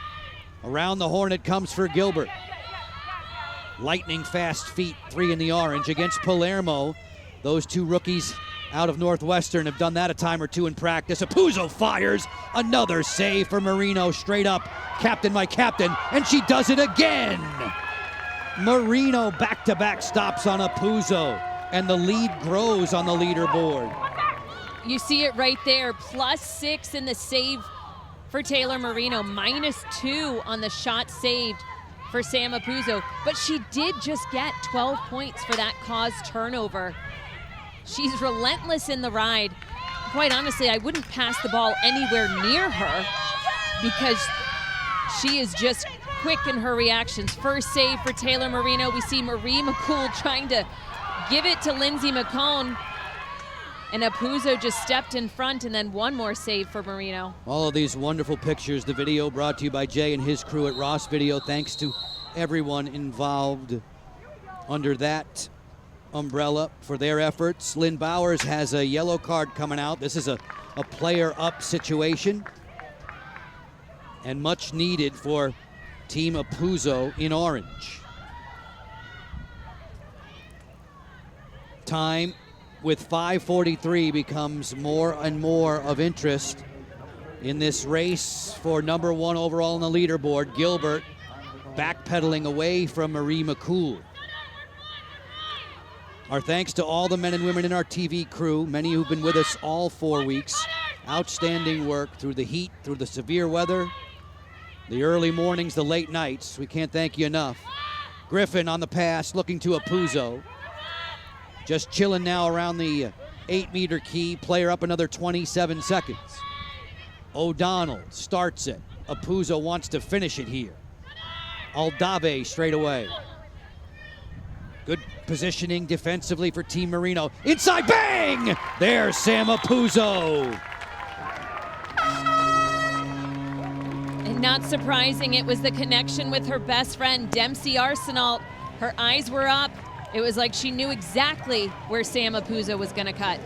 A: Around the horn it comes for Gilbert. Lightning fast feet, 3 in the orange against Palermo. Those two rookies out of Northwestern have done that a time or two in practice. Apuzzo fires. Another save for Moreno, straight up. Captain, my captain, and she does it again. Moreno back-to-back stops on Apuzzo, and the lead grows on the leaderboard.
B: You see it right there, +6 in the save for Taylor Moreno, -2 on the shot saved for Sam Apuzzo. But she did just get 12 points for that caused turnover. She's relentless in the ride. Quite honestly, I wouldn't pass the ball anywhere near her because she is just quick in her reactions. First save for Taylor Moreno. We see Marie McCool trying to give it to Lindsay McCone. And Apuzzo just stepped in front, and then one more save for Moreno.
A: All of these wonderful pictures. The video brought to you by Jay and his crew at Ross Video. Thanks to everyone involved under that umbrella for their efforts. Lynn Bowers has a yellow card coming out. This is a player up situation, and much needed for Team Apuzzo in orange. Time with 5:43 becomes more and more of interest in this race for number 1 overall on the leaderboard. Gilbert backpedaling away from Marie McCool. Our thanks to all the men and women in our TV crew, many who've been with us all 4 weeks. Outstanding work through the heat, through the severe weather, the early mornings, the late nights. We can't thank you enough. Griffin on the pass, looking to Apuzzo. Just chilling now around the 8-meter key. Player up another 27 seconds. O'Donnell starts it. Apuzzo wants to finish it here. Aldave straight away. Good positioning defensively for Team Moreno. Inside, bang! There's Sam Apuzzo.
B: And not surprising, it was the connection with her best friend, Dempsey Arsenault. Her eyes were up. It was like she knew exactly where Sam Apuzzo was going to cut.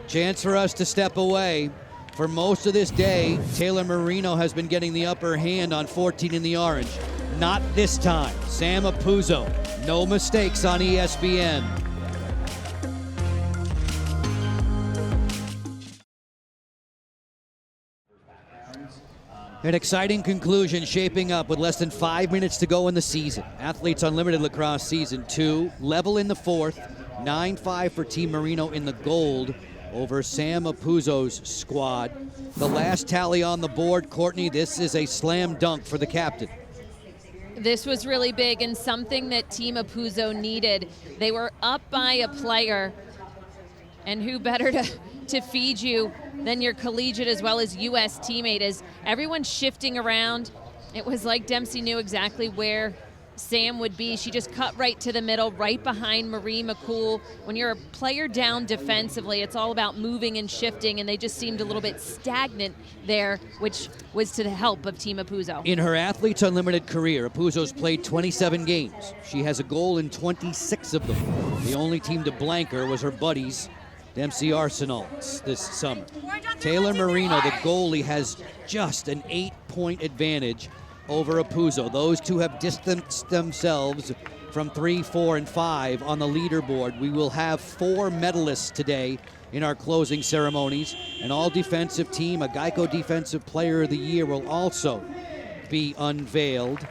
A: Chance for us to step away. For most of this day, Taylor Moreno has been getting the upper hand on 14 in the orange. Not this time. Sam Apuzzo, no mistakes on ESPN. An exciting conclusion shaping up with less than 5 minutes to go in the season. Athletes Unlimited Lacrosse Season 2, level in the fourth, 9-5 for Team Moreno in the gold over Sam Apuzzo's squad. The last tally on the board, Courtney, this is a slam dunk for the captain.
B: This was really big and something that Team Apuzzo needed. They were up by a player, and who better to feed you than your collegiate as well as U.S. teammate. As everyone's shifting around, it was like Dempsey knew exactly where Sam would be. She just cut right to the middle, right behind Marie McCool. When you're a player down defensively, it's all about moving and shifting, and they just seemed a little bit stagnant there, which was to the help of Team Apuzzo.
A: In her Athletes Unlimited career, Apuzzo's played 27 games. She has a goal in 26 of them. The only team to blank her was her buddies, Dempsey Arsenault, this summer. Taylor Moreno, the goalie, has just an 8-point advantage over Apuzzo. Those two have distanced themselves from 3, 4, and 5 on the leaderboard. We will have 4 medalists today in our closing ceremonies. An all-defensive team, a Geico Defensive Player of the Year will also be unveiled.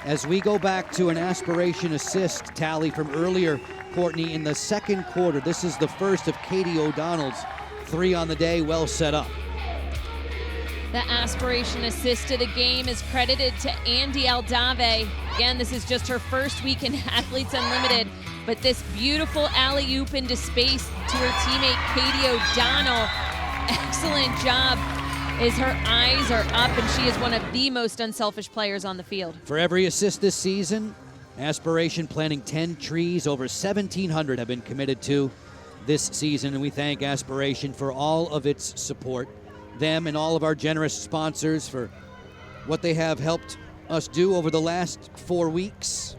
A: As we go back to an aspiration assist tally from earlier, Courtney, in the second quarter, this is the first of Katie O'Donnell's 3 on the day, well set up.
B: The aspiration assist to the game is credited to Andy Aldave. Again, this is just her first week in Athletes Unlimited, but this beautiful alley-oop into space to her teammate Katie O'Donnell. Excellent job, as her eyes are up, and she is one of the most unselfish players on the field.
A: For every assist this season, Aspiration planting 10 trees. Over 1,700 have been committed to this season, and we thank Aspiration for all of its support. Them and all of our generous sponsors for what they have helped us do over the last 4 weeks.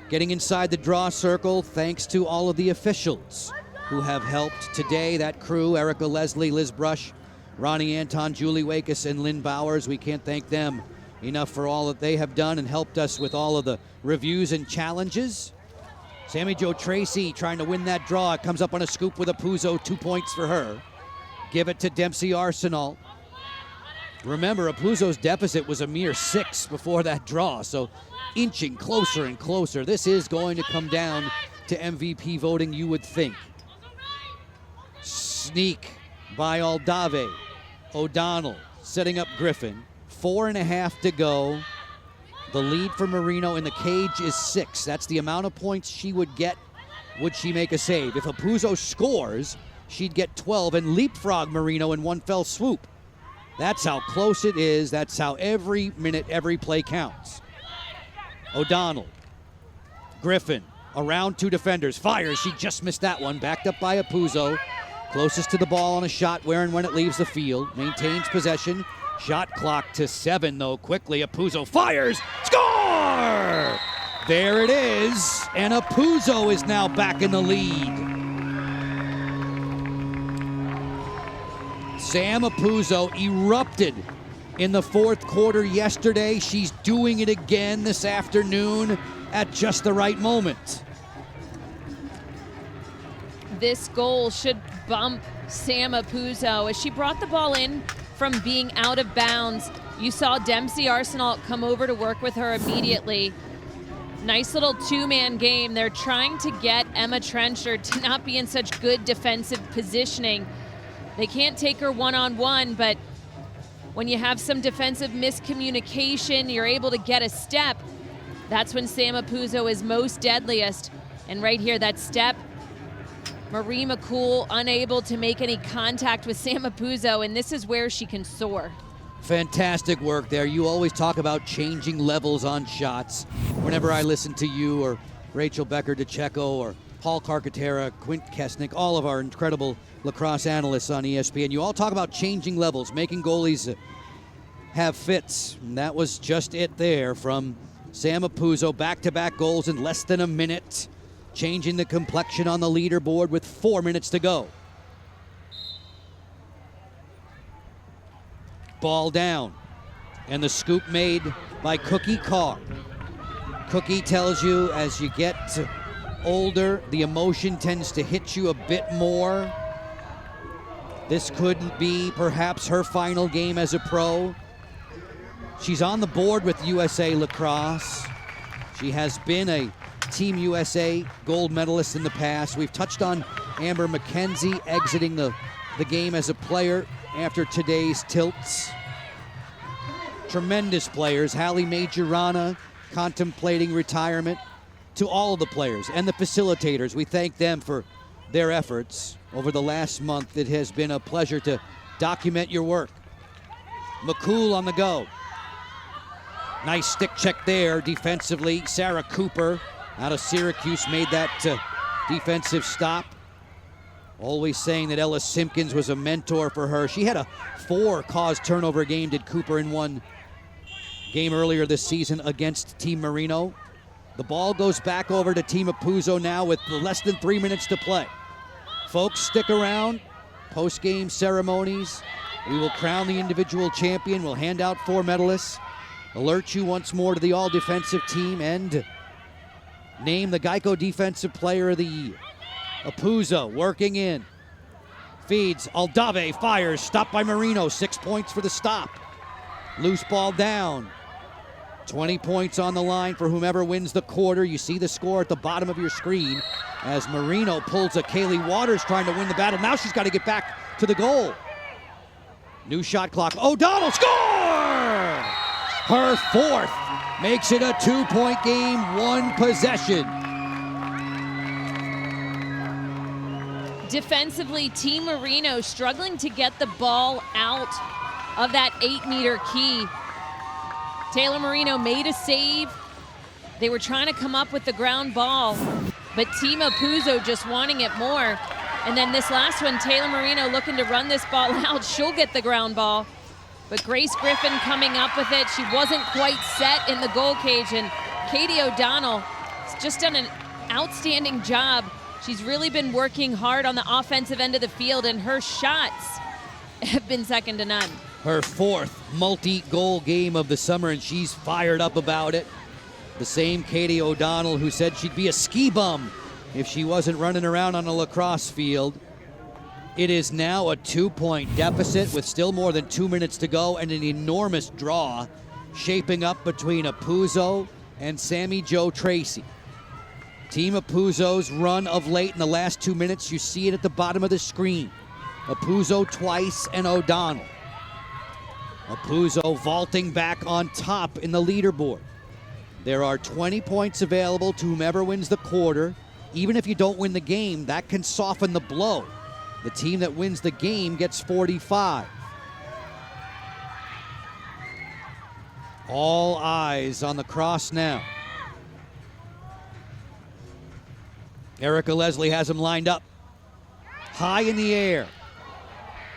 A: Getting inside the draw circle, thanks to all of the officials who have helped today. That crew, Erica Leslie, Liz Brush, Ronnie Anton, Julie Wakes, and Lynn Bowers. We can't thank them enough for all that they have done and helped us with all of the reviews and challenges. Sammy Jo Tracy trying to win that draw. It comes up on a scoop with Apuzzo, 2 points for her. Give it to Dempsey Arsenault. Remember, Apuzzo's deficit was a mere 6 before that draw, so inching closer and closer. This is going to come down to MVP voting, you would think. Sneak by Aldave. O'Donnell setting up Griffin. 4.5 to go. The lead for Moreno in the cage is 6. That's the amount of points she would get would she make a save. If Apuzzo scores, she'd get 12 and leapfrog Moreno in one fell swoop. That's how close it is. That's how every minute, every play counts. O'Donnell. Griffin around 2 defenders. Fires. She just missed that one. Backed up by Apuzzo. Closest to the ball on a shot where and when it leaves the field. Maintains possession. Shot clock to 7, though. Quickly, Apuzzo fires. Score! There it is. And Apuzzo is now back in the lead. Sam Apuzzo erupted in the fourth quarter yesterday. She's doing it again this afternoon at just the right moment.
B: This goal should bump Sam Apuzzo. As she brought the ball in from being out of bounds, you saw Dempsey Arsenault come over to work with her immediately. Nice little 2-man game. They're trying to get Emma Trencher to not be in such good defensive positioning. They can't take her one-on-one, but when you have some defensive miscommunication, you're able to get a step. That's when Sam Apuzzo is most deadliest. And right here, that step, Marie McCool unable to make any contact with Sam Apuzzo, and this is where she can soar.
A: Fantastic work there. You always talk about changing levels on shots. Whenever I listen to you or Rachel Becker-DeCecco or Paul Carcaterra, Quint Kesnick, all of our incredible lacrosse analysts on ESPN, you all talk about changing levels, making goalies have fits. And that was just it there from Sam Apuzzo. Back-to-back goals in less than a minute, changing the complexion on the leaderboard with 4 minutes to go. Ball down, and the scoop made by Cookie Carr. Cookie tells you as you get older, the emotion tends to hit you a bit more. This could be perhaps her final game as a pro. She's on the board with USA Lacrosse. She has been a Team USA gold medalist in the past. We've touched on Amber McKenzie exiting the game as a player after today's tilts. Tremendous players. Hallie Majorana contemplating retirement. To all of the players and the facilitators, we thank them for their efforts over the last month. It has been a pleasure to document your work. McCool on the go. Nice stick check there defensively. Sarah Cooper out of Syracuse made that defensive stop. Always saying that Ella Simpkins was a mentor for her. She had a 4 caused turnover game, did Cooper, in one game earlier this season against Team Moreno. The ball goes back over to Team Apuzzo now with less than 3 minutes to play. Folks, stick around. Post-game ceremonies. We will crown the individual champion. We'll hand out 4 medalists. Alert you once more to the all-defensive team and name the Geico Defensive Player of the Year. Apuzzo working in. Feeds. Aldave fires. Stopped by Moreno. 6 points for the stop. Loose ball down. 20 points on the line for whomever wins the quarter. You see the score at the bottom of your screen as Moreno pulls a Kaylee Waters trying to win the battle. Now she's got to get back to the goal. New shot clock. O'Donnell score! Her 4th makes it a 2-point game, 1 possession.
B: Defensively, Team Moreno struggling to get the ball out of that 8-meter key. Taylor Moreno made a save. They were trying to come up with the ground ball, but Team Apuzzo just wanting it more. And then this last one, Taylor Moreno looking to run this ball out. She'll get the ground ball. But Grace Griffin coming up with it. She wasn't quite set in the goal cage, and Katie O'Donnell has just done an outstanding job. She's really been working hard on the offensive end of the field, and her shots have been second to none.
A: Her 4th multi-goal game of the summer, and she's fired up about it. The same Katie O'Donnell who said she'd be a ski bum if she wasn't running around on a lacrosse field. It is now a 2-point deficit with still more than 2 minutes to go, and an enormous draw shaping up between Apuzzo and Sammy Jo Tracy. Team Apuzzo's run of late in the last 2 minutes, you see it at the bottom of the screen. Apuzzo twice and O'Donnell. Apuzzo vaulting back on top in the leaderboard. There are 20 points available to whomever wins the quarter. Even if you don't win the game, that can soften the blow. The team that wins the game gets 45. All eyes on the cross now. Erica Leslie has him lined up. High in the air.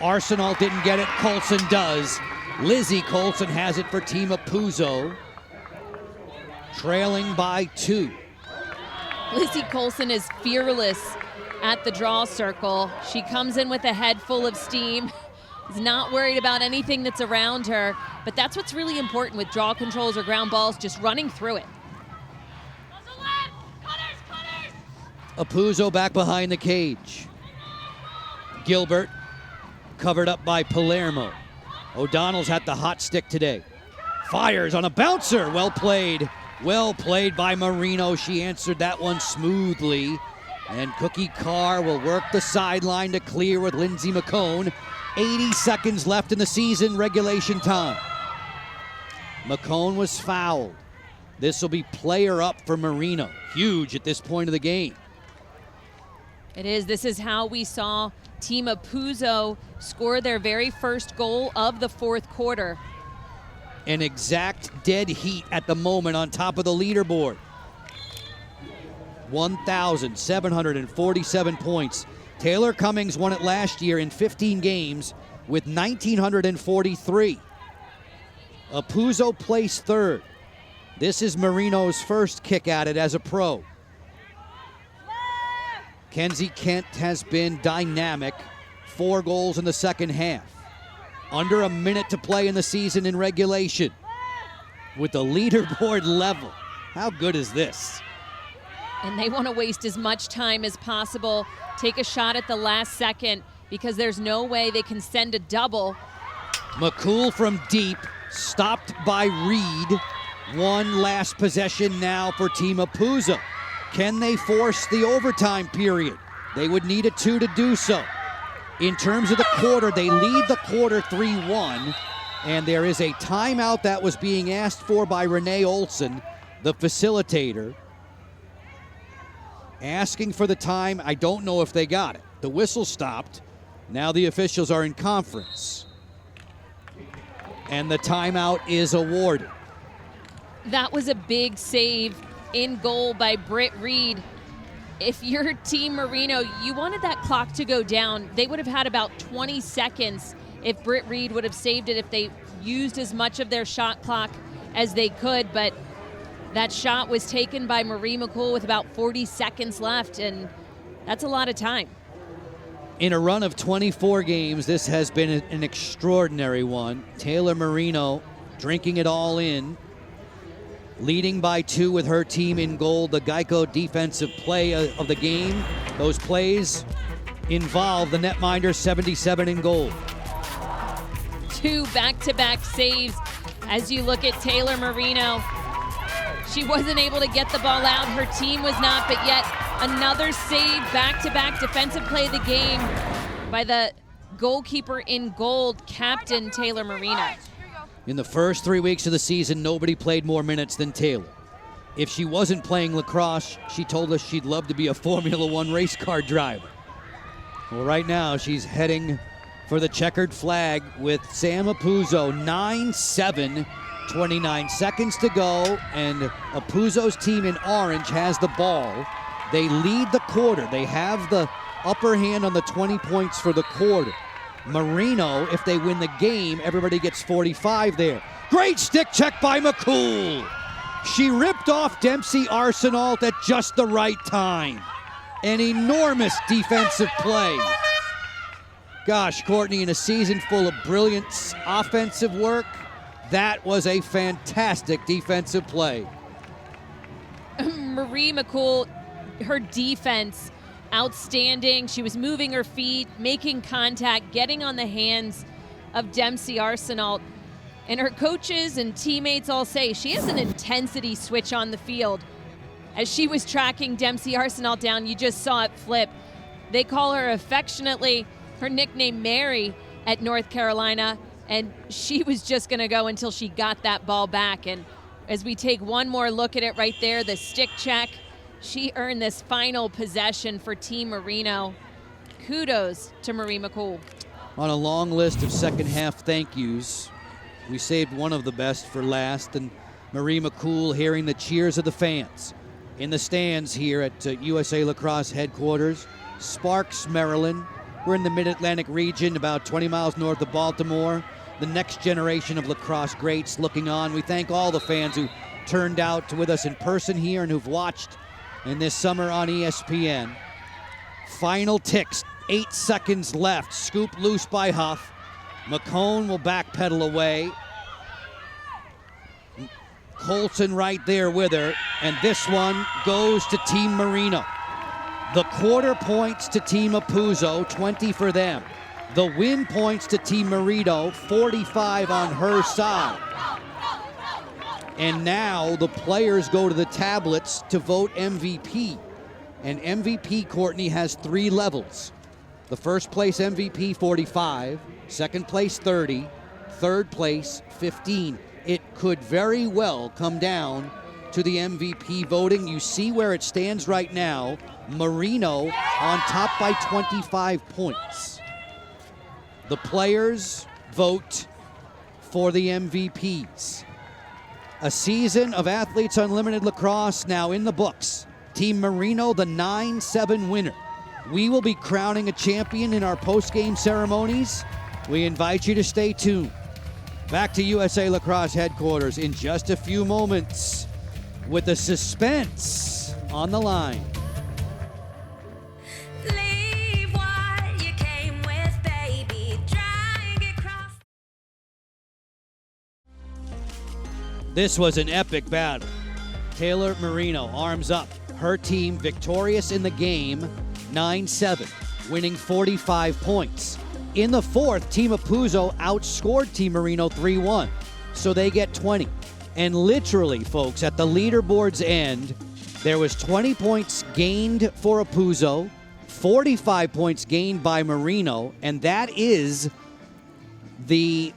A: Arsenal didn't get it. Colson does. Lizzie Colson has it for Team Apuzzo. Trailing by 2.
B: Lizzie Colson is fearless at the draw circle. She comes in with a head full of steam. Is not worried about anything that's around her. But that's what's really important with draw controls or ground balls, just running through it.
A: Apuzzo back behind the cage. Gilbert covered up by Palermo. O'Donnell's had the hot stick today. Fires on a bouncer. Well played. Well played by Moreno. She answered that one smoothly. And Cookie Carr will work the sideline to clear with Lindsay McCone. 80 seconds left in the season, regulation time. McCone was fouled. This will be player up for Moreno. Huge at this point of the game.
B: It is. This is how we saw Team Apuzzo score their very first goal of the fourth quarter.
A: An exact dead heat at the moment on top of the leaderboard. 1,747 points. Taylor Cummings won it last year in 15 games with 1,943. Apuzzo placed third. This is Moreno's first kick at it as a pro. Kenzie Kent has been dynamic. 4 goals in the second half. Under a minute to play in the season in regulation. With the leaderboard level. How good is this?
B: And they want to waste as much time as possible. Take a shot at the last second because there's no way they can send a double.
A: McCool from deep, stopped by Reed. One last possession now for Team Apuzzo. Can they force the overtime period? They would need a 2 to do so. In terms of the quarter, they lead the quarter 3-1, and there is a timeout that was being asked for by Renee Olson, the facilitator. Asking for the time, I don't know if they got it. The whistle stopped. Now the officials are in conference. And the timeout is awarded.
B: That was a big save in goal by Britt Reed. If you're Team Moreno, you wanted that clock to go down. They would have had about 20 seconds if Britt Reed would have saved it, if they used as much of their shot clock as they could. But that shot was taken by Marie McCool with about 40 seconds left, and that's a lot of time.
A: In a run of 24 games, this has been an extraordinary one. Taylor Moreno drinking it all in. Leading by 2 with her team in goal. The Geico defensive play of the game. Those plays involve the netminder, 77 in goal.
B: 2 back-to-back saves. As you look at Taylor Moreno, she wasn't able to get the ball out. Her team was not, but yet another save, back-to-back defensive play of the game by the goalkeeper in gold, Captain Taylor Moreno.
A: In the first 3 weeks of the season, nobody played more minutes than Taylor. If she wasn't playing lacrosse, she told us she'd love to be a Formula One race car driver. Well, right now, she's heading for the checkered flag with Sam Apuzzo, 9-7, 29 seconds to go, and Apuzzo's team in orange has the ball. They lead the quarter. They have the upper hand on the 20 points for the quarter. Moreno, if they win the game, everybody gets 45 there. Great stick check by McCool. She ripped off Dempsey Arsenault at just the right time. An enormous defensive play. Gosh, Courtney, in a season full of brilliant offensive work, that was a fantastic defensive play.
B: Marie McCool, her defense, outstanding. She was moving her feet, making contact, getting on the hands of Dempsey Arsenault. And her coaches and teammates all say she has an intensity switch on the field. As she was tracking Dempsey Arsenault down, you just saw it flip. They call her affectionately her nickname Mary at North Carolina, and she was just going to go until she got that ball back. And as we take one more look at it right there, the stick check, she earned this final possession for Team Moreno. Kudos to Marie McCool.
A: On a long list of second half thank yous, we saved one of the best for last, and Marie McCool hearing the cheers of the fans in the stands here at USA Lacrosse headquarters, Sparks, Maryland. We're in the Mid-Atlantic region, about 20 miles north of Baltimore. The next generation of lacrosse greats looking on. We thank all the fans who turned out with us in person here and who've watched in this summer on ESPN. Final ticks, 8 seconds left. Scoop loose by Huff. McCone will backpedal away. Colson right there with her, and this one goes to Team Moreno. The quarter points to Team Apuzzo, 20 for them. The win points to Team Moreno, 45 on her side. And now the players go to the tablets to vote MVP. And MVP, Courtney, has 3 levels. The first place MVP, 45. Second place, 30. Third place, 15. It could very well come down to the MVP voting. You see where it stands right now. Moreno on top by 25 points. The players vote for the MVPs. A season of Athletes Unlimited Lacrosse now in the books. Team Moreno, the 9-7 winner. We will be crowning a champion in our post-game ceremonies. We invite you to stay tuned. Back to USA Lacrosse headquarters in just a few moments with the suspense on the line. This was an epic battle. Taylor Moreno, arms up. Her team victorious in the game, 9-7, winning 45 points. In the fourth, Team Apuzzo outscored Team Moreno 3-1, so they get 20. And literally, folks, at the leaderboard's end, there was 20 points gained for Apuzzo, 45 points gained by Moreno, and that is the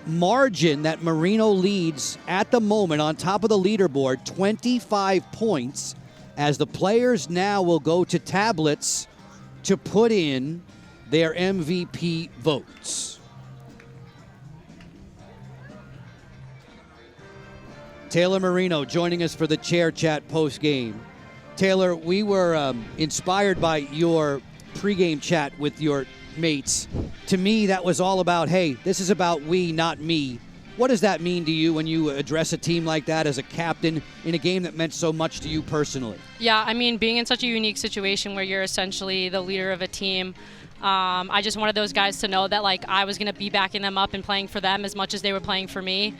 A: margin that Moreno leads at the moment on top of the leaderboard, 25 points, as the players now will go to tablets to put in their MVP votes. Taylor Moreno joining us for the Chair Chat post-game. Taylor, we were inspired by your pregame chat with your mates. To me, that was all about, hey, this is about we, not me. What does that mean to you when you address a team like that as a captain in a game that meant so much to you personally?
N: Yeah, I mean, being in such a unique situation where you're essentially the leader of a team, I just wanted those guys to know that like I was going to be backing them up and playing for them as much as they were playing for me,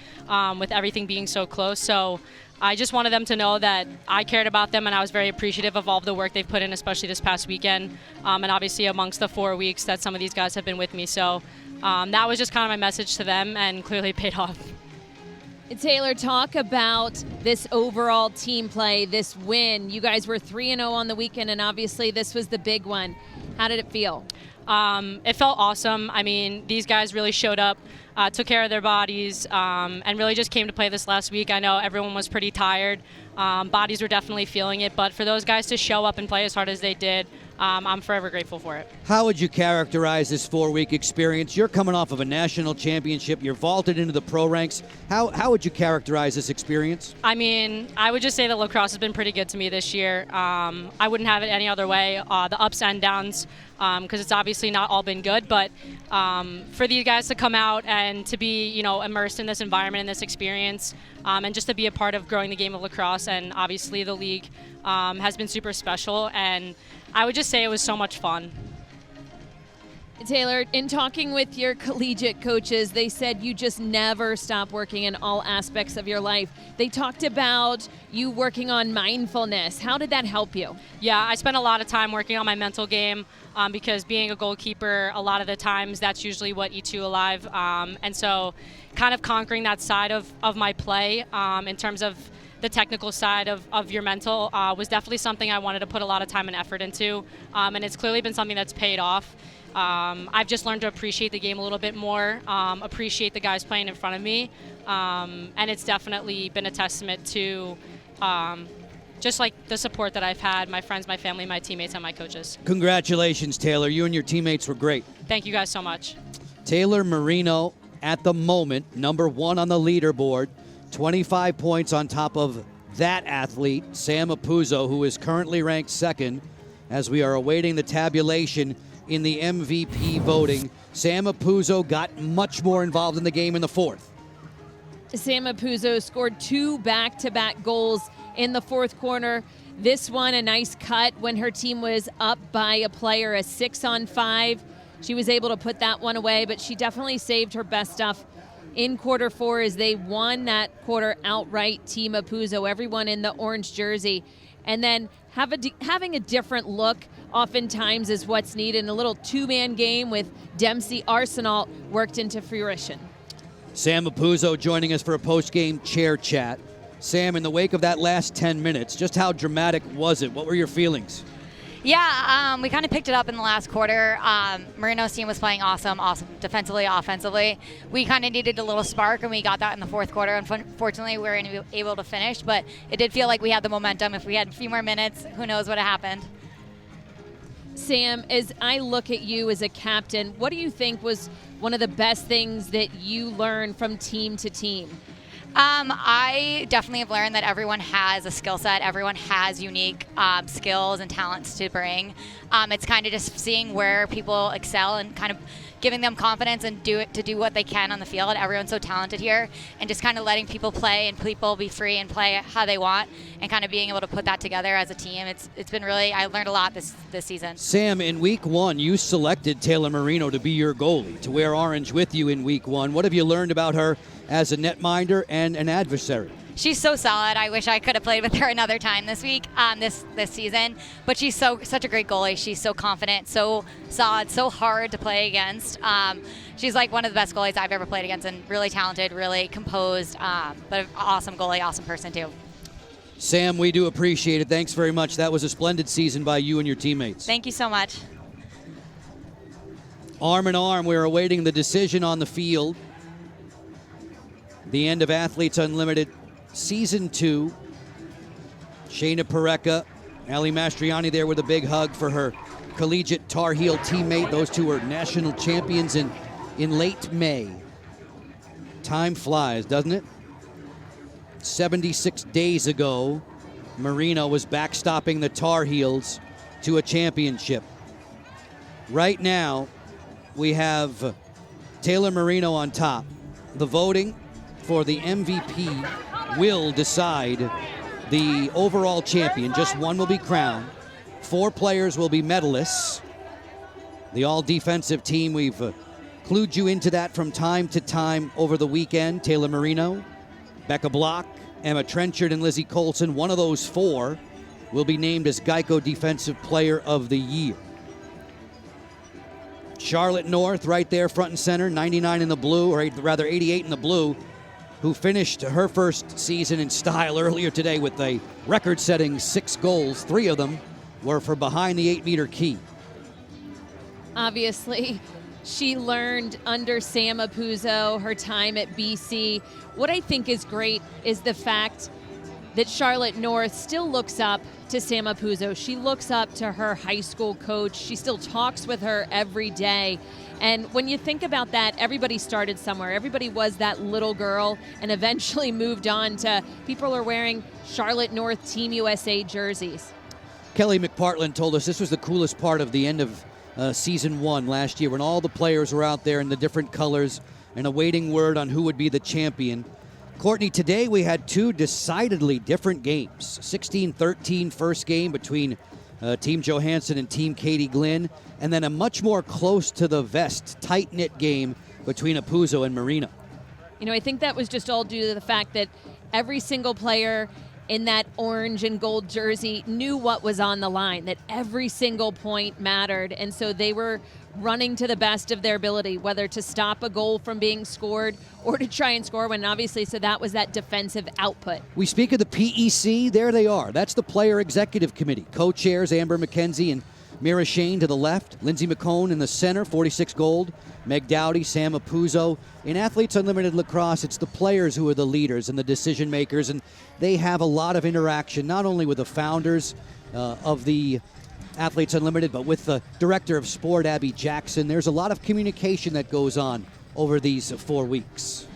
N: with everything being so close. So I just wanted them to know that I cared about them, and I was very appreciative of all of the work they've put in, especially this past weekend, and obviously amongst the 4 weeks that some of these guys have been with me. So that was just kind of my message to them, and clearly paid off.
B: Taylor, talk about this overall team play, this win. You guys were 3-0 on the weekend, and obviously this was the big one. How did it feel?
N: It felt awesome. I mean, these guys really showed up, took care of their bodies, and really just came to play this last week. I know everyone was pretty tired. Bodies were definitely feeling it, but for those guys to show up and play as hard as they did, I'm forever grateful for it.
A: How would you characterize this 4-week experience? You're coming off of a national championship. You're vaulted into the pro ranks. How would you characterize this experience?
N: I mean, I would just say that lacrosse has been pretty good to me this year. I wouldn't have it any other way. The ups and downs, because it's obviously not all been good, but for these guys to come out and to be, immersed in this environment and this experience, and just to be a part of growing the game of lacrosse, and obviously the league has been super special, and I would just say it was so much fun.
B: Taylor, in talking with your collegiate coaches, they said you just never stop working in all aspects of your life. They talked about you working on mindfulness. How did that help you?
N: Yeah, I spent a lot of time working on my mental game, because being a goalkeeper, a lot of the times that's usually what eats you alive. And so kind of conquering that side of my play in terms of the technical side of your mental was definitely something I wanted to put a lot of time and effort into. And it's clearly been something that's paid off. I've just learned to appreciate the game a little bit more, appreciate the guys playing in front of me. And it's definitely been a testament to just like the support that I've had, my friends, my family, my teammates, and my coaches.
A: Congratulations, Taylor. You and your teammates were great.
N: Thank you guys so much.
A: Taylor Moreno, at the moment, number 1 on the leaderboard, 25 points on top of that athlete, Sam Apuzzo, who is currently ranked 2nd, as we are awaiting the tabulation in the MVP voting. Sam Apuzzo got much more involved in the game in the 4th.
B: Sam Apuzzo scored 2 back-to-back goals in the 4th quarter. This one, a nice cut when her team was up by a player, a 6-on-5. She was able to put that one away, but she definitely saved her best stuff in quarter 4 as they won that quarter outright. Team Apuzzo, everyone in the orange jersey. And then having a different look oftentimes is what's needed. A little 2-man game with Dempsey Arsenal worked into fruition.
A: Sam Apuzzo joining us for a post-game chair chat. Sam, in the wake of that last 10 minutes, just how dramatic was it? What were your feelings?
G: Yeah, we kind of picked it up in the last quarter. Moreno's team was playing awesome defensively, offensively. We kind of needed a little spark, and we got that in the fourth quarter. Unfortunately, we weren't able to finish, but it did feel like we had the momentum. If we had a few more minutes, who knows what happened.
B: Sam, as I look at you as a captain, what do you think was one of the best things that you learned from team to team?
G: I definitely have learned that everyone has a skill set. Everyone has unique skills and talents to bring. It's kind of just seeing where people excel and kind of giving them confidence and do what they can on the field. Everyone's so talented here, and just kind of letting people play and people be free and play how they want, and kind of being able to put that together as a team. It's been really, I learned a lot this season.
A: Sam, in week 1, you selected Taylor Moreno to be your goalie, to wear orange with you in week 1. What have you learned about her as a netminder and an adversary?
G: She's so solid. I wish I could have played with her another time this week, this season. But she's such a great goalie. She's so confident, so solid, so hard to play against. She's like one of the best goalies I've ever played against, and really talented, really composed, but an awesome goalie, awesome person too.
A: Sam, we do appreciate it. Thanks very much. That was a splendid season by you and your teammates.
G: Thank you so much.
A: Arm in arm, we're awaiting the decision on the field. The end of Athletes Unlimited Season 2. Shayna Parekha, Ali Mastriani there with a big hug for her collegiate Tar Heel teammate. Those two were national champions in late May. Time flies, doesn't it? 76 days ago, Moreno was backstopping the Tar Heels to a championship. Right now, we have Taylor Moreno on top. The voting for the MVP will decide the overall champion. Just one will be crowned. 4 players will be medalists. The all-defensive team, we've clued you into that from time to time over the weekend. Taylor Moreno, Becca Block, Emma Trenchard, and Lizzie Colson. One of those 4 will be named as Geico Defensive Player of the Year. Charlotte North right there front and center, 99 in the blue, or rather 88 in the blue, who finished her first season in style earlier today with a record-setting 6 goals. 3 of them were for behind the 8-meter key.
B: Obviously, she learned under Sam Apuzzo, her time at BC. What I think is great is the fact that Charlotte North still looks up to Sam Apuzzo. She looks up to her high school coach. She still talks with her every day. And when you think about that, everybody started somewhere. Everybody was that little girl and eventually moved on to people are wearing Charlotte North Team USA jerseys.
A: Kelly McPartland told us this was the coolest part of the end of season 1 last year when all the players were out there in the different colors and awaiting word on who would be the champion. Courtney, today we had 2 decidedly different games. 16-13 first game between Team Johansson and Team Katie Glynn, and then a much more close to the vest, tight-knit game between Apuzzo and Moreno.
B: You know, I think that was just all due to the fact that every single player in that orange and gold jersey knew what was on the line, that every single point mattered, and so they were running to the best of their ability, whether to stop a goal from being scored or to try and score one, obviously, so that was that defensive output.
A: We speak of the PEC, there they are. That's the Player Executive Committee. Co-chairs Amber McKenzie and Mira Shane to the left, Lindsay McCone in the center, 46 gold, Meg Dowdy, Sam Apuzzo. In Athletes Unlimited Lacrosse, it's the players who are the leaders and the decision makers, and they have a lot of interaction, not only with the founders of the Athletes Unlimited, but with the director of sport, Abby Jackson. There's a lot of communication that goes on over these 4 weeks.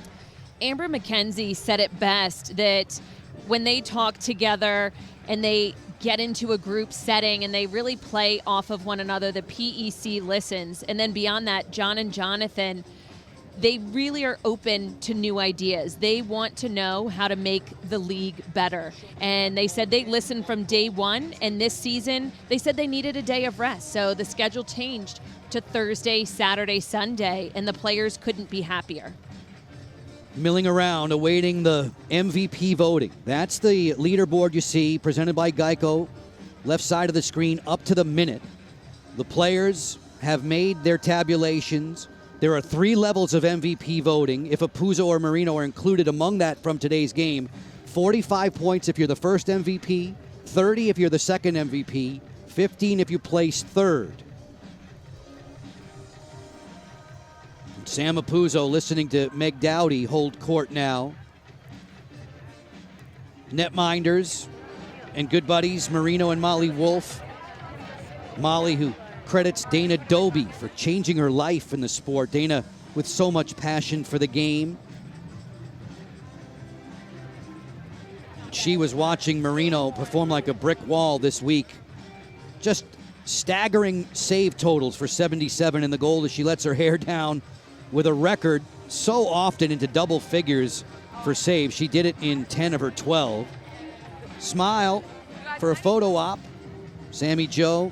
B: Amber McKenzie said it best, that when they talk together and they get into a group setting and they really play off of one another, the PEC listens. And then beyond that, John and Jonathan, they really are open to new ideas. They want to know how to make the league better. And they said they listened from day 1, and this season they said they needed a day of rest. So the schedule changed to Thursday, Saturday, Sunday, and the players couldn't be happier.
A: Milling around, awaiting the MVP voting. That's the leaderboard you see, presented by Geico. Left side of the screen, up to the minute. The players have made their tabulations. There are 3 levels of MVP voting. If Apuzzo or Moreno are included among that from today's game, 45 points if you're the first MVP, 30 if you're the second MVP, $15 if you place third. Sam Apuzzo listening to Meg Dowdy hold court now. Netminders and good buddies Moreno and Molly Wolf. Molly, who credits Dana Doby for changing her life in the sport. Dana with so much passion for the game. She was watching Moreno perform like a brick wall this week. Just staggering save totals for 77 in the goal as she lets her hair down with a record so often into double figures for saves. She did it in 10 of her 12. Smile for a photo op. Sammy Jo,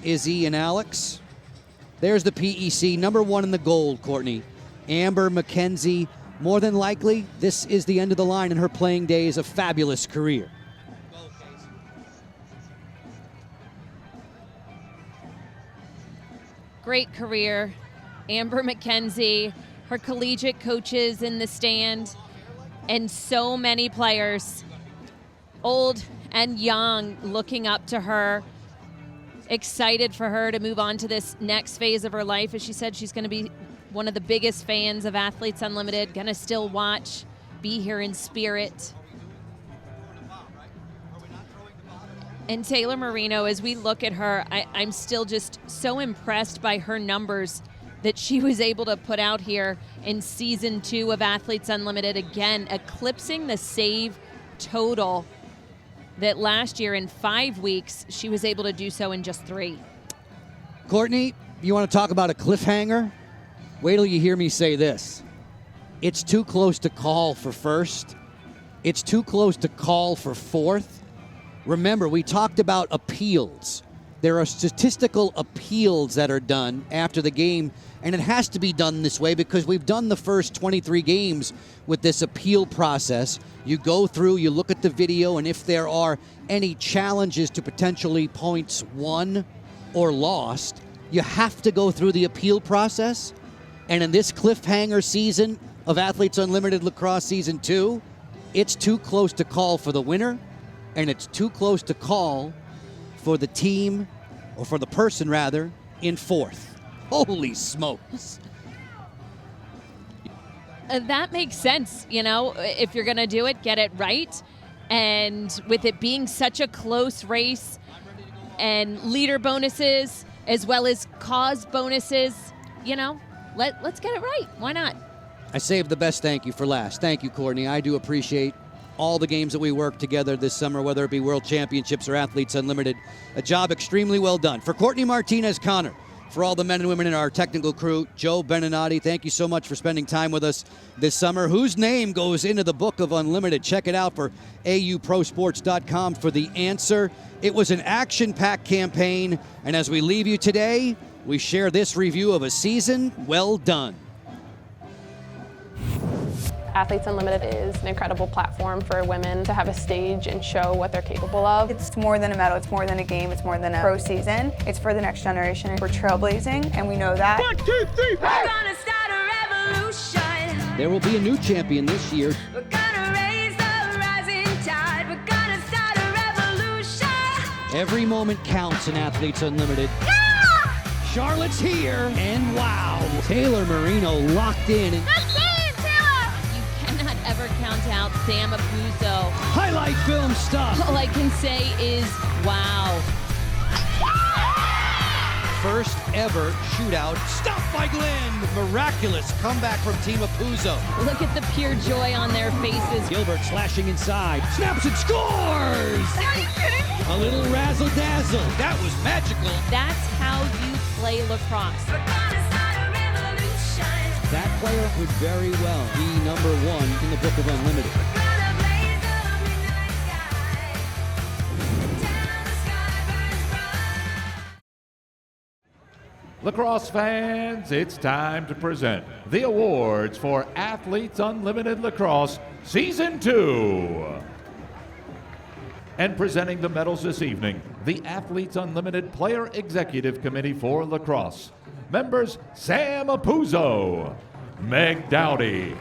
A: Izzy, and Alex. There's the PEC, number 1 in the gold, Courtney. Amber McKenzie. More than likely, this is the end of the line in her playing days. A fabulous career.
B: Great career. Amber McKenzie, her collegiate coaches in the stand, and so many players, old and young, looking up to her, excited for her to move on to this next phase of her life. As she said, she's going to be one of the biggest fans of Athletes Unlimited, going to still watch, be here in spirit. And Taylor Moreno, as we look at her, I'm still just so impressed by her numbers that she was able to put out here in season 2 of Athletes Unlimited, again, eclipsing the save total that last year in 5 weeks, she was able to do so in just 3.
A: Courtney, you want to talk about a cliffhanger? Wait till you hear me say this. It's too close to call for first. It's too close to call for fourth. Remember, we talked about appeals. There are statistical appeals that are done after the game, and it has to be done this way because we've done the first 23 games with this appeal process. You go through, you look at the video, and if there are any challenges to potentially points won or lost, you have to go through the appeal process. And in this cliffhanger season of Athletes Unlimited Lacrosse Season 2, it's too close to call for the winner, and it's too close to call for the team, or for the person rather, in fourth. Holy smokes.
B: That makes sense, you know, if you're going to do it, get it right. And with it being such a close race and leader bonuses as well as cause bonuses, you know, let's get it right. Why not?
A: I saved the best thank you for last. Thank you, Courtney. I do appreciate all the games that we worked together this summer, whether it be World Championships or Athletes Unlimited. A job extremely well done. For Courtney Martinez-Connor, for all the men and women in our technical crew, Joe Beninati, thank you so much for spending time with us this summer. Whose name goes into the book of Unlimited? Check it out for auprosports.com for the answer. It was an action-packed campaign, and as we leave you today, we share this review of a season well done.
O: Athletes Unlimited is an incredible platform for women to have a stage and show what they're capable of.
P: It's more than a medal, it's more than a game, it's more than a pro season. It's for the next generation. We're trailblazing, and we know that.
Q: 1, 2, 3,
P: We're gonna start a revolution.
A: There will be a new champion this year.
P: We're gonna raise the rising tide. We're gonna start a revolution.
A: Every moment counts in Athletes Unlimited.
P: Yeah!
A: Charlotte's here, and wow, Taylor Moreno locked in. And
B: Ever count out Sam Apuzzo.
A: Highlight film stuff.
B: All I can say is, wow.
A: First ever shootout. Stopped by Glenn. Miraculous comeback from Team Apuzzo.
B: Look at the pure joy on their faces.
A: Gilbert slashing inside. Snaps and scores!
P: Are you kidding?
A: A little razzle-dazzle. That was magical.
B: That's how you play lacrosse.
A: That player could very well be number 1 in the book of Unlimited.
R: Lacrosse fans, it's time to present the awards for Athletes Unlimited Lacrosse Season 2. And presenting the medals this evening, the Athletes Unlimited Player Executive Committee for Lacrosse. Members Sam Apuzzo, Meg Dowdy,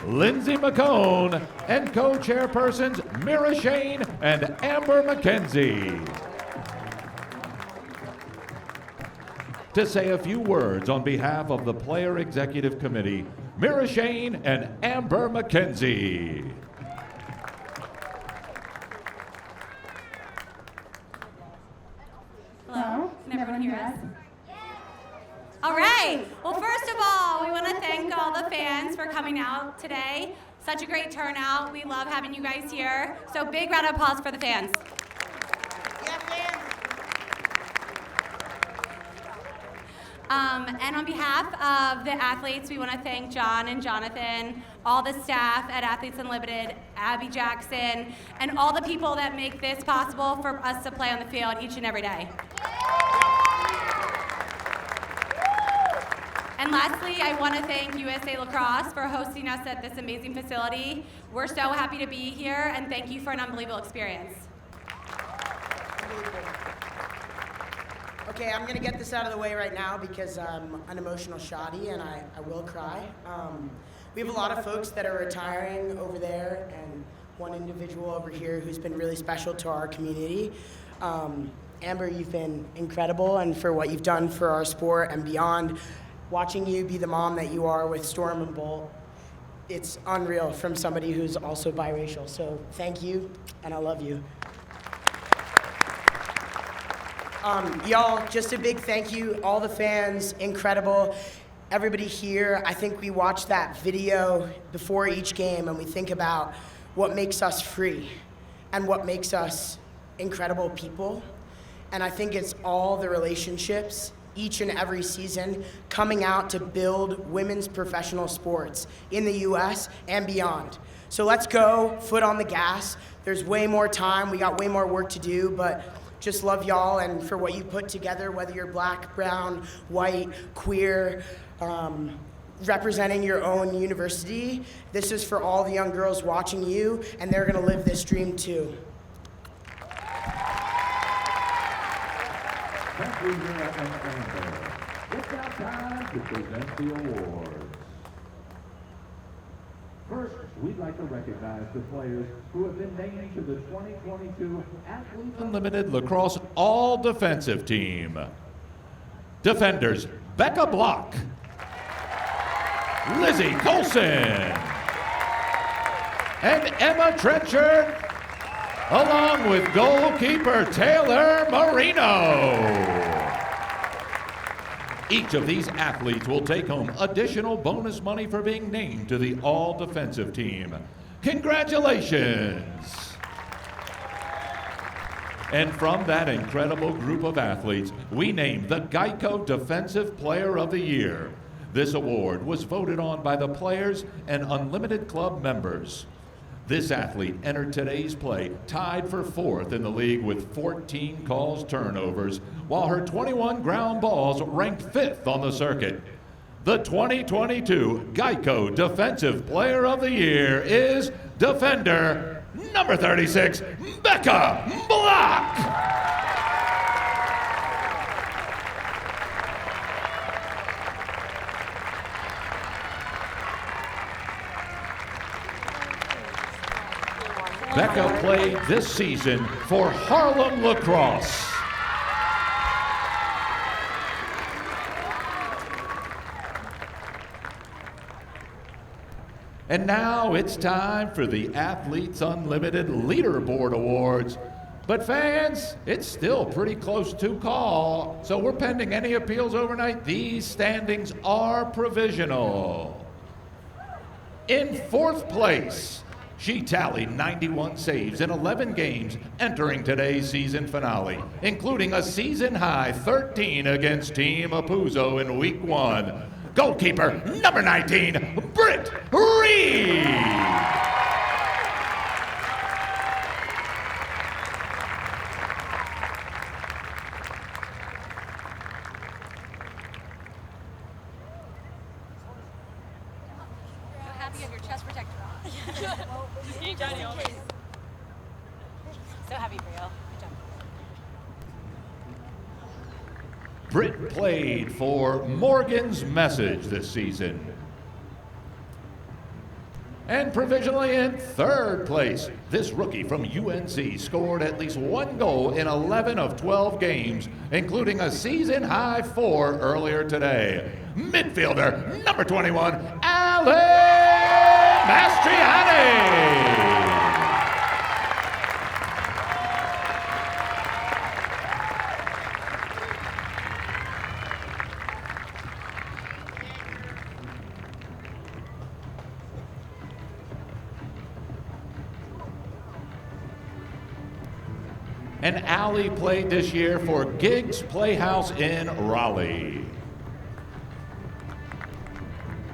R: Lindsay McCone, and co-chairpersons Mira Shane and Amber McKenzie. to say a few words on behalf of the Player Executive Committee, Mira Shane and Amber McKenzie.
Q: Hello, can everyone hear us? All right, well, first of all, we want to thank all the fans for coming out today. Such a great turnout. We love having you guys here. So big round of applause for the fans. And on behalf of the athletes, we want to thank John and Jonathan, all the staff at Athletes Unlimited, Abby Jackson, and all the people that make this possible for us to play on the field each and every day. And lastly, I want to thank USA Lacrosse for hosting us at this amazing facility. We're so happy to be here, and thank you for an unbelievable experience.
H: Okay, I'm gonna get this out of the way right now because I'm an emotional shoddy and I will cry. We have a lot of folks that are retiring over there and one individual over here who's been really special to our community. Amber, you've been incredible, and for what you've done for our sport and beyond, watching you be the mom that you are with Storm and Bolt, it's unreal from somebody who's also biracial. So thank you, and I love you. Y'all, just a big thank you. All the fans, incredible. Everybody here, I think we watch that video before each game and we think about what makes us free and what makes us incredible people. And I think it's all the relationships each and every season coming out to build women's professional sports in the US and beyond. So let's go, foot on the gas. There's way more time, we got way more work to do, but just love y'all and for what you put together, whether you're black, brown, white, queer, representing your own university. This is for all the young girls watching you, and they're gonna live this dream too.
R: Thank you, Mira and Amber. It's now time to present the awards. First, we'd like to recognize the players who have been named to the 2022 Athletes Unlimited Lacrosse All-Defensive Team. Defenders, Becca Block, Lizzie Colson, and Emma Trenchard, along with goalkeeper Taylor Moreno. Each of these athletes will take home additional bonus money for being named to the all-defensive team. Congratulations! And from that incredible group of athletes, we named the Geico Defensive Player of the Year. This award was voted on by the players and Unlimited Club members. This athlete entered today's play tied for 4th in the league with 14 calls turnovers, while her 21 ground balls ranked 5th on the circuit. The 2022 Geico Defensive Player of the Year is defender number 36, Becca Block. Becca played this season for Harlem Lacrosse. And now it's time for the Athletes Unlimited Leaderboard Awards. But fans, it's still pretty close to call, so we're pending any appeals overnight. These standings are provisional. In 4th place, she tallied 91 saves in 11 games entering today's season finale, including a season-high 13 against Team Apuzzo in Week 1. Goalkeeper number 19, Britt Reed.
Q: Happy you have your chest protector on. So happy for you. Good job.
R: Britt played for Morgan's Message this season. And provisionally in third place, this rookie from UNC scored at least 1 goal in 11 of 12 games, including a season-high 4 earlier today. Midfielder, number 21, Ali Mastriani. And Allie played this year for Giggs Playhouse in Raleigh.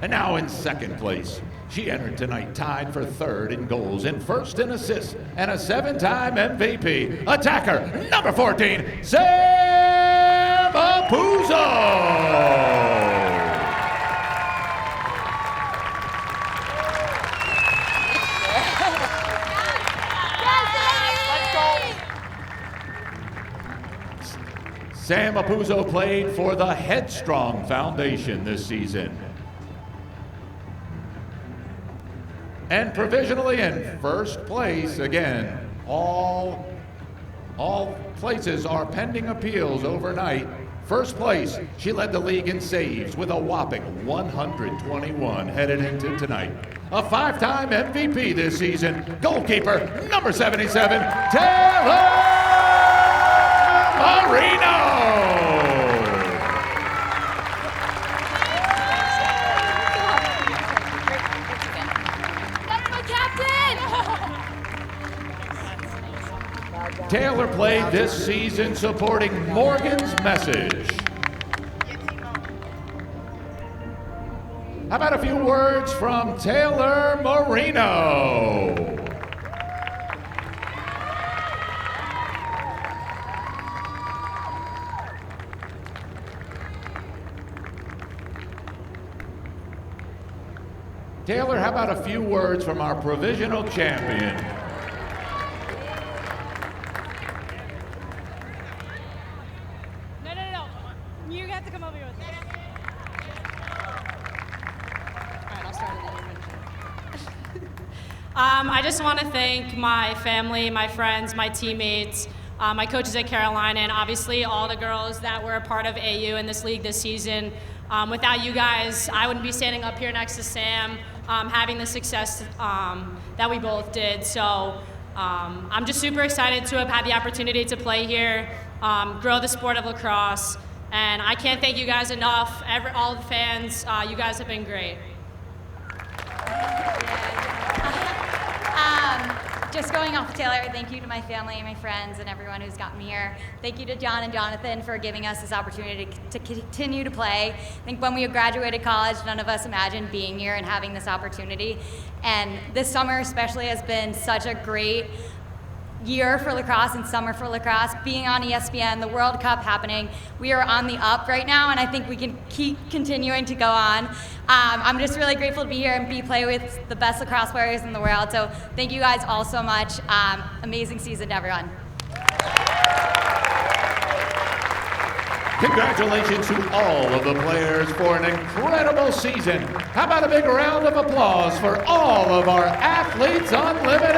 R: And now in second place, she entered tonight tied for third in goals and first in assists and a 7-time MVP. Attacker, number 14, Sam Apuzzo. Sam Apuzzo played for the Headstrong Foundation this season. And provisionally in first place, again, all places are pending appeals overnight. First place, she led the league in saves with a whopping 121 headed into tonight. A 5-time MVP this season, goalkeeper, number 77, Taylor Moreno. Taylor played this season supporting Morgan's message. How about a few words from Taylor Moreno? Taylor, how about a few words from our provisional champion?
L: You have to come over here with this. All right, I'll start it then.
N: I just want to thank my family, my friends, my teammates, my coaches at Carolina, and obviously all the girls that were a part of AU in this league this season. Without you guys, I wouldn't be standing up here next to Sam, having the success that we both did. So I'm just super excited to have had the opportunity to play here, grow the sport of lacrosse. And I can't thank you guys enough. All the fans, you guys have been great.
G: Just going off of Taylor, thank you to my family, my friends, and everyone who's gotten me here. Thank you to John and Jonathan for giving us this opportunity to continue to play. I think when we graduated college, none of us imagined being here and having this opportunity. And this summer especially has been such a great year for lacrosse and summer for lacrosse. Being on ESPN, the World Cup happening, we are on the up right now, and I think we can keep continuing to go on. I'm just really grateful to be here and play with the best lacrosse players in the world. So thank you guys all so much. Amazing season to everyone.
R: Congratulations to all of the players for an incredible season. How about a big round of applause for all of our Athletes Unlimited